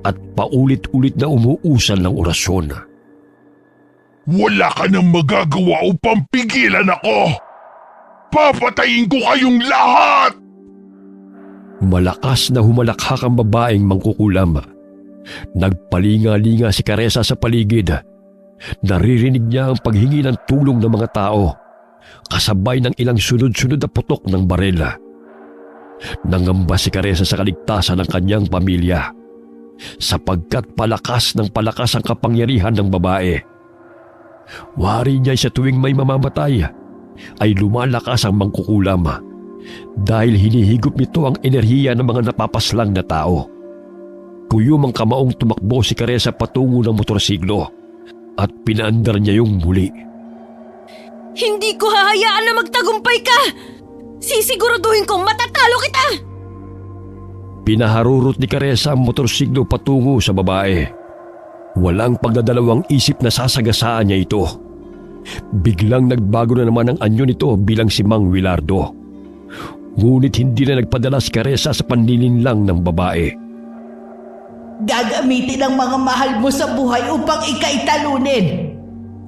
at paulit-ulit na umuusal ng orasyon. Wala ka nang magagawa upang pigilan ako! Papatayin ko kayong lahat! Malakas na humalakhak ang babaeng mangkukulam. Nagpalinga-linga si Karesa sa paligid. Naririnig niya ang paghingi ng tulong ng mga tao, kasabay ng ilang sunod-sunod na putok ng barela. Nangamba si Karesa sa kaligtasan ng kanyang pamilya, sapagkat palakas ng palakas ang kapangyarihan ng babae. Wari niya sa tuwing may mamamatay, ay lumalakas ang mangkukulam dahil hinihigop nito ang enerhiya ng mga napapaslang na tao. Kuyom ang kamaong tumakbo si Karesa patungo ng motorsiklo at pinaandar niya yung muli. Hindi ko hahayaan na magtagumpay ka! Sisiguraduhin kong matatalo kita! Pinaharurot ni Karesa ang motorsiklo patungo sa babae. Walang pagdadalawang isip na sasagasaan niya ito. Biglang nagbago na naman ang anyo nito bilang si Mang Wilardo. Ngunit hindi na nagpadala si Karesa sa panlilinlang ng babae. Gagamitin ang mga mahal mo sa buhay upang ika'y talunin.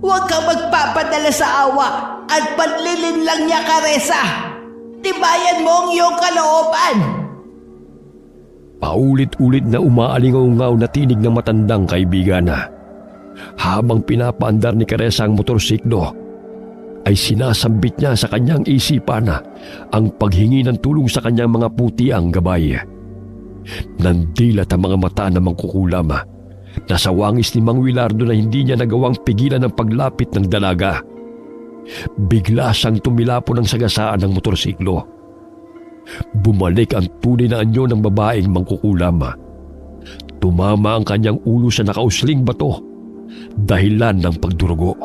Huwag kang magpapadala sa awa at panlilinlang niya, Karesa. Tibayan mo ang iyong kalooban. Paulit-ulit na umaalingaw-ngaw na tinig ng matandang kaibigan. Habang pinapaandar ni Karesa ang motorsiklo, ay sinasambit niya sa kanyang isipan ang paghingi ng tulong sa kanyang mga putiang gabay. Nandilat ang mga mata ng mangkukulam. Nasa wangis ni Mang Wilardo na hindi niya nagawang pigilan ang paglapit ng dalaga. Bigla siyang tumilapo ng sagasaan ng motorsiklo. Bumalik ang tunay na anyo ng babaeng mangkukulam. Tumama ang kanyang ulo sa nakausling bato, dahilan ng pagdurugo.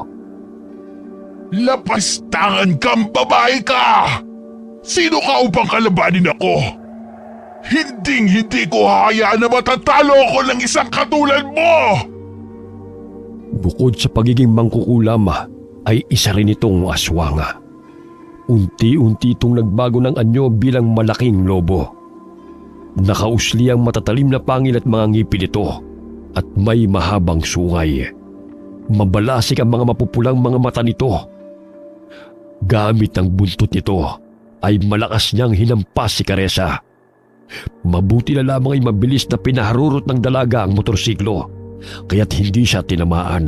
Lapastangan kang babae ka! Sino ka upang kalabanin ako? Hinding-hindi ko hahayaan na matatalo ako ng isang katulad mo! Bukod sa pagiging mangkukulam, ay isa rin itong aswanga. Unti-unti itong nagbago ng anyo bilang malaking lobo. Nakausli ang matatalim na pangil at mga ngipin ito at may mahabang sungay. Mabalasik ang mga mapupulang mga mata nito. Gamit ang buntot nito ay malakas niyang hinampas si Caressa. Mabuti na lamang ay mabilis na pinaharurot ng dalaga ang motorsiklo, kaya't hindi siya tinamaan.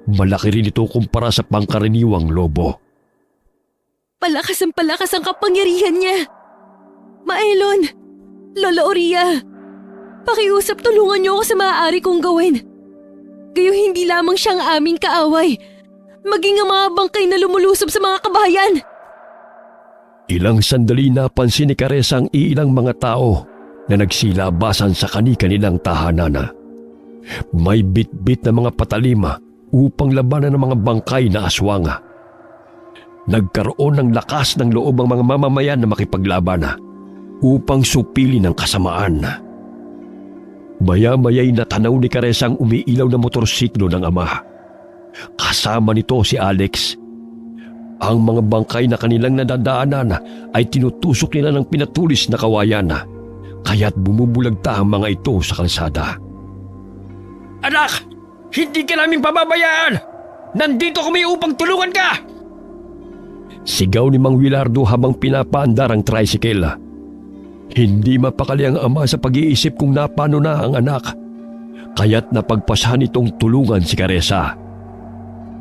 Malaki rin ito kumpara sa pangkaraniwang lobo. Palakas ang kapangyarihan niya. Maelon, Lola Oria, pakiusap tulungan niyo ako sa maaari kong gawin. Gayo hindi lamang siya ang aming kaaway, maging ang mga bangkay na lumulusob sa mga kabahayan. Ilang sandali napansin ni Caressa ang ilang mga tao na nagsilabasan sa kani-kanilang tahanan. May bit-bit na mga patalima upang labanan ng mga bangkay na aswang. Nagkaroon ng lakas ng loob ang mga mamamayan na makipaglaban upang supilin ang kasamaan. Maya-maya'y natanaw ni Caressa ang umiilaw na motorsiklo ng ama. Kasama nito si Alex. Ang mga bangkay na kanilang nadadaanan ay tinutusok nila ng pinatulis na kawayan, kaya't bumubulagta ang mga ito sa kalsada. Anak! Hindi ka namin pababayaan! Nandito kami upang tulungan ka! Sigaw ni Mang Willardo habang pinapaandar ang tricycle. Hindi mapakali ang ama sa pag-iisip kung napano na ang anak, kaya't napagpasahan itong tulungan si Caressa.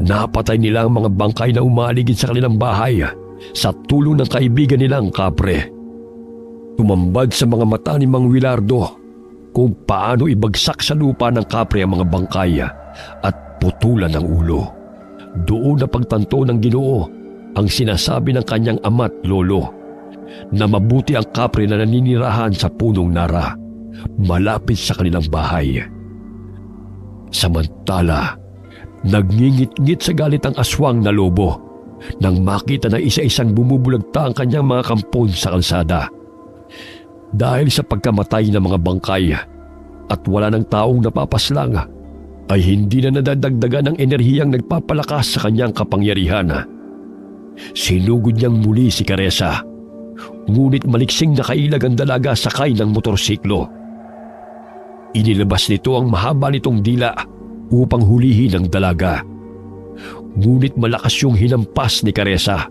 Napatay nila ang mga bangkay na umaligid sa kanilang bahay sa tulong ng kaibigan nilang kapre. Tumambad sa mga mata ni Mang Willardo kung paano ibagsak sa lupa ng kapre ang mga bangkay at putulan ng ulo. Doon na pagtanto ng Ginoo ang sinasabi ng kanyang ama't lolo na mabuti ang kapre na naninirahan sa punong nara malapit sa kanilang bahay. Samantala, nagngingit-ngit sa galit ang aswang na lobo nang makita na isa-isang bumubulagta ang kanyang mga kampon sa kalsada. Dahil sa pagkamatay ng mga bangkay at wala ng taong napapaslang, ay hindi na nadadagdagan ng enerhiyang nagpapalakas sa kanyang kapangyarihan. Sinugod niyang muli si Caressa, ngunit maliksing na kailag ang dalaga sakay ng motorsiklo. Inilabas nito ang mahaba nitong dila upang hulihin ang dalaga. Ngunit malakas yung hinampas ni Caressa.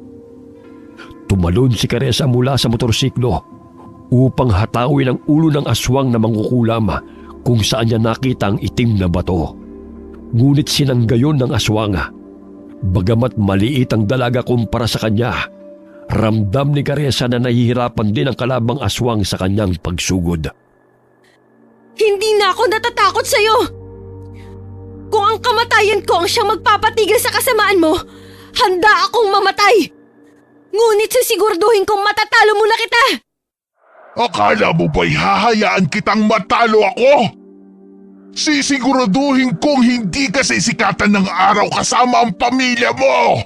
Tumalon si Caressa mula sa motorsiklo upang hatawin ang ulo ng aswang na mangkukulam kung saan niya nakita ang itim na bato. Ngunit sinanggayon ng aswang. Bagamat maliit ang dalaga kumpara sa kanya, ramdam ni Caressa na nahihirapan din ang kalabang aswang sa kanyang pagsugod. Hindi na ako natatakot sa'yo! Kung ang kamatayan ko ang siyang magpapatigil sa kasamaan mo, handa akong mamatay! Ngunit sisigurduhin kong matatalo mo na kita! Akala mo ba'y hahayaan kitang matalo ako? Sisiguraduhin kong hindi ka sisikatan ng araw kasama ang pamilya mo!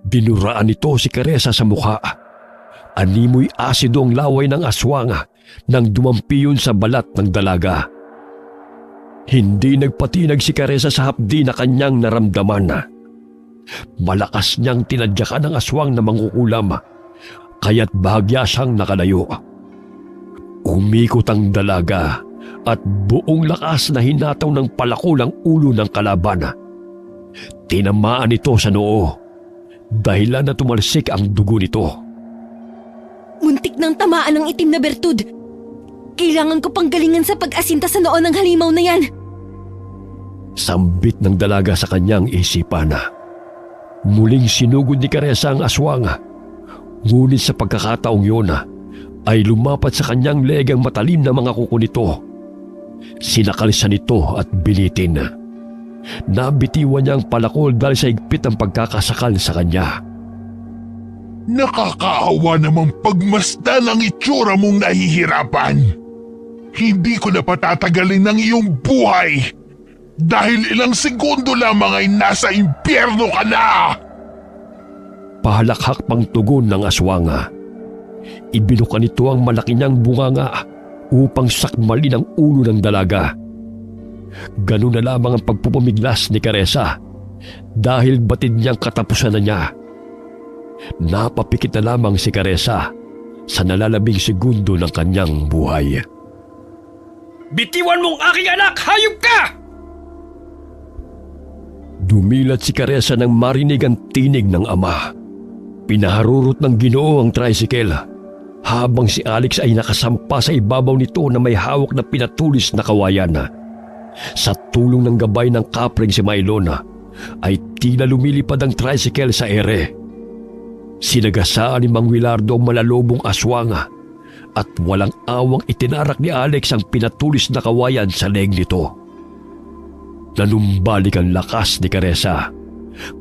Dinuraan nito si Caressa sa mukha. Animoy asido ang laway ng aswang nang dumampi yun sa balat ng dalaga. Hindi nagpatinag si Caressa sa hapdi na kanyang naramdaman. Malakas niyang tinadyakan ng aswang na mangkukulam, kaya't bahagya siyang nakalayo. Umikot ang dalaga at buong lakas na hinataw ng palako ng ulo ng kalaban. Tinamaan ito sa noo, dahilan na tumalsik ang dugo nito. Muntik nang tamaan ng itim na bertud. Kailangan ko pang galingan sa pag-asinta sa noo ng halimaw na yan. Sambit ng dalaga sa kanyang isipan. Muling sinugod ni Caressa ang aswang. Ngunit sa pagkakataong yun, ay lumapat sa kanyang leeg ang matalim na mga kuko nito. Sinakalisa nito at binitin. Nabitiwan niya ang palakol dahil sa higpit ang pagkakasakal sa kanya. Nakakaawa namang pagmasdan ang itsura mong nahihirapan. Hindi ko na patatagalin ang iyong buhay dahil ilang segundo lamang ay nasa impyerno ka na! Pahalakhak pang tugon ng aswang. Ibinuka nito ang malaki niyang bunganga upang sakmalin ang ulo ng dalaga. Ganun na lamang ang pagpupumiglas ni Caressa dahil batid niyang katapusan na niya. Napapikit na lamang si Caressa sa nalalabing segundo ng kanyang buhay. Bitiwan mong aking anak! Hayop ka! Gumilat si Caressa nang marinig ang tinig ng ama. Pinaharurot ng Ginoo ang tricycle habang si Alex ay nakasampa sa ibabaw nito na may hawak na pinatulis na kawayan. Sa tulong ng gabay ng kapring si Maylon ay tila lumilipad ang tricycle sa ere. Sinagasaan ni Mang Wilardo ang malalobong aswang at walang awang itinarak ni Alex ang pinatulis na kawayan sa leeg nito. Nanumbalik ang lakas ni Caressa,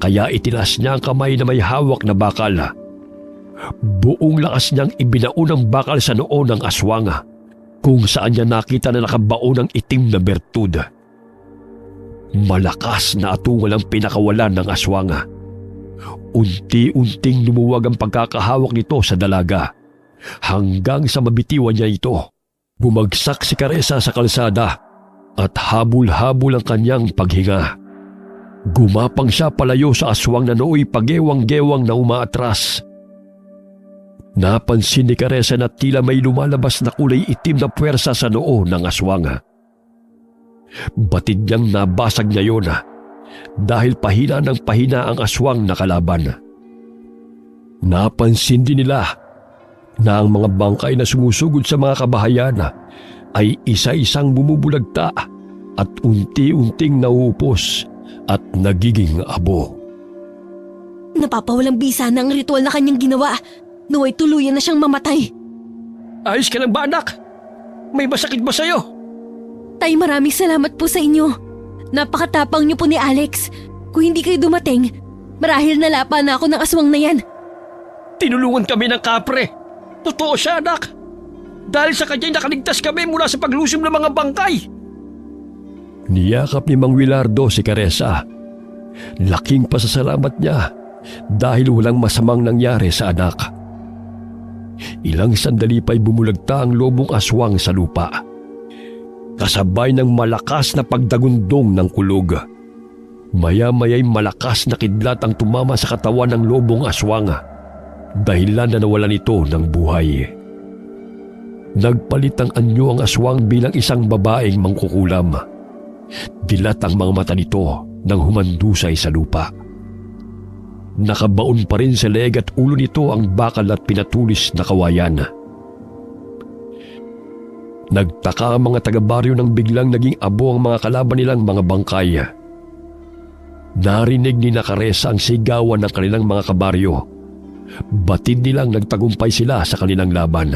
kaya itinas niya ang kamay na may hawak na bakal. Buong lakas niyang ibinaon ang bakal sa noo ng aswang, kung saan niya nakita na nakabaon ang itim na bertud. Malakas na atungal ang pinakawalan ng aswang. Unti-unting lumuwag ang pagkakahawak nito sa dalaga, hanggang sa mabitiwan niya ito. Bumagsak si Caressa sa kalsada at habol-habol ang kanyang paghinga. Gumapang siya palayo sa aswang na nooy pagewang-gewang na umaatras. Napansin ni Caressa na tila may lumalabas na kulay itim na puwersa sa noo ng aswang. Batid niyang nabasag niya yun dahil pahina ng pahina ang aswang na kalaban. Napansin din nila na ang mga bangkay na sumusugod sa mga kabahayan ay isa-isang bumubulagta at unti-unting nauupos at nagiging abo. Napapawalang bisa na ang ritual na kanyang ginawa. Naway tuluyan na siyang mamatay. Ayos ka lang ba, anak? May masakit ba sa'yo? Tay, maraming salamat po sa inyo. Napakatapang niyo po ni Alex. Kung hindi kayo dumating, marahil nalapa na ako ng aswang na yan. Tinulungan kami ng kapre. Totoo siya, anak. Dahil sa kanya'y nakaligtas kami mula sa paglusom ng mga bangkay. Niyakap ni Mang Wilardo si Caressa. Laking pasasalamat niya dahil walang masamang nangyari sa anak. Ilang sandali pa'y bumulagta ang lobong aswang sa lupa, kasabay ng malakas na pagdagundong ng kulog. Maya-maya'y malakas na kidlat ang tumama sa katawan ng lobong aswang, dahilan na nawalan ito ng buhay. Nagpalit ang anyo ang aswang bilang isang babaeng mangkukulam. Dilat ang mga mata nito nang humandusay sa lupa. Nakabaon pa rin sa leeg at ulo nito ang bakal at pinatulis na kawayan. Nagtaka ang mga taga-baryo nang biglang naging abo ang mga kalaban nilang mga bangkay. Narinig ni Caressa ang sigawan ng kanilang mga kabaryo. Batid nilang nagtagumpay sila sa kanilang laban.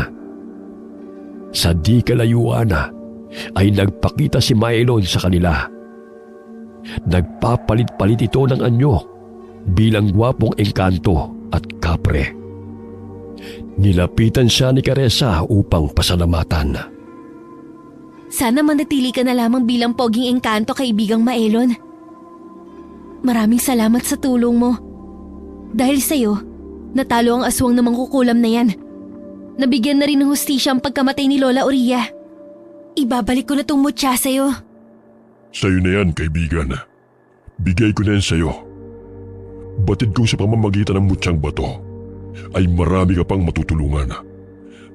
Sa di kalayuan ay nagpakita si Maylon sa kanila. Nagpapalit-palit ito ng anyo bilang gwapong engkanto at kapre. Nilapitan siya ni Caressa upang pasalamatan. Sana manatili ka na lamang bilang poging engkanto, kaibigang Maylon. Maraming salamat sa tulong mo. Dahil sa'yo, natalo ang aswang na mangkukulam na yan. Nabigyan na rin ng hustisya ang pagkamatay ni Lola Oria. Ibabalik ko na tong mutya sa'yo. Sa'yo na yan, kaibigan. Bigay ko na yan sa'yo. Batid kong sa pamamagitan ng mutyang bato ay marami ka pang matutulungan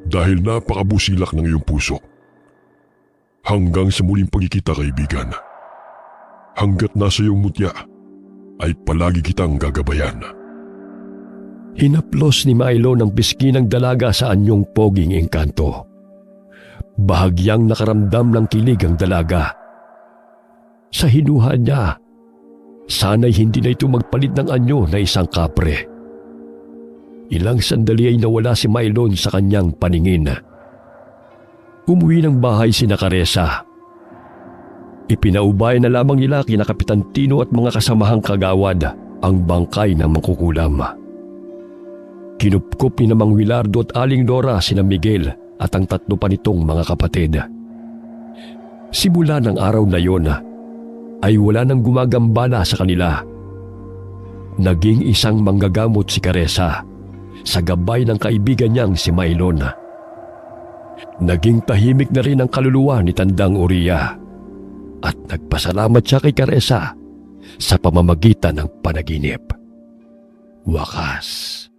dahil napakabusilak ng iyong puso. Hanggang sa muling pagkikita, kaibigan. Hanggat nasa iyong mutya ay palagi kitang gagabayan. Hinaplos ni Milo ng pisngi ng dalaga sa anyong poging engkanto. Bahagyang nakaramdam ng kilig ang dalaga. Sa hinuha niya, sana'y hindi na ito magpalit ng anyo na isang kapre. Ilang sandali ay nawala si Maylon sa kanyang paningin. Umuwi ng bahay si Caressa. Ipinaubay na lamang nila kina Kapitan Tino at mga kasamahang kagawad ang bangkay ng mangkukulam. Kinupkup ni Mang Wilardo at Aling Dora sina Miguel at ang tatlo pa nitong mga kapatid. Simula ng araw na yon, ay wala nang gumagambala sa kanila. Naging isang manggagamot si Caressa sa gabay ng kaibigan niyang si Maylon. Naging tahimik na rin ang kaluluwa ni Tandang Oria at nagpasalamat siya kay Caressa sa pamamagitan ng panaginip. Wakas.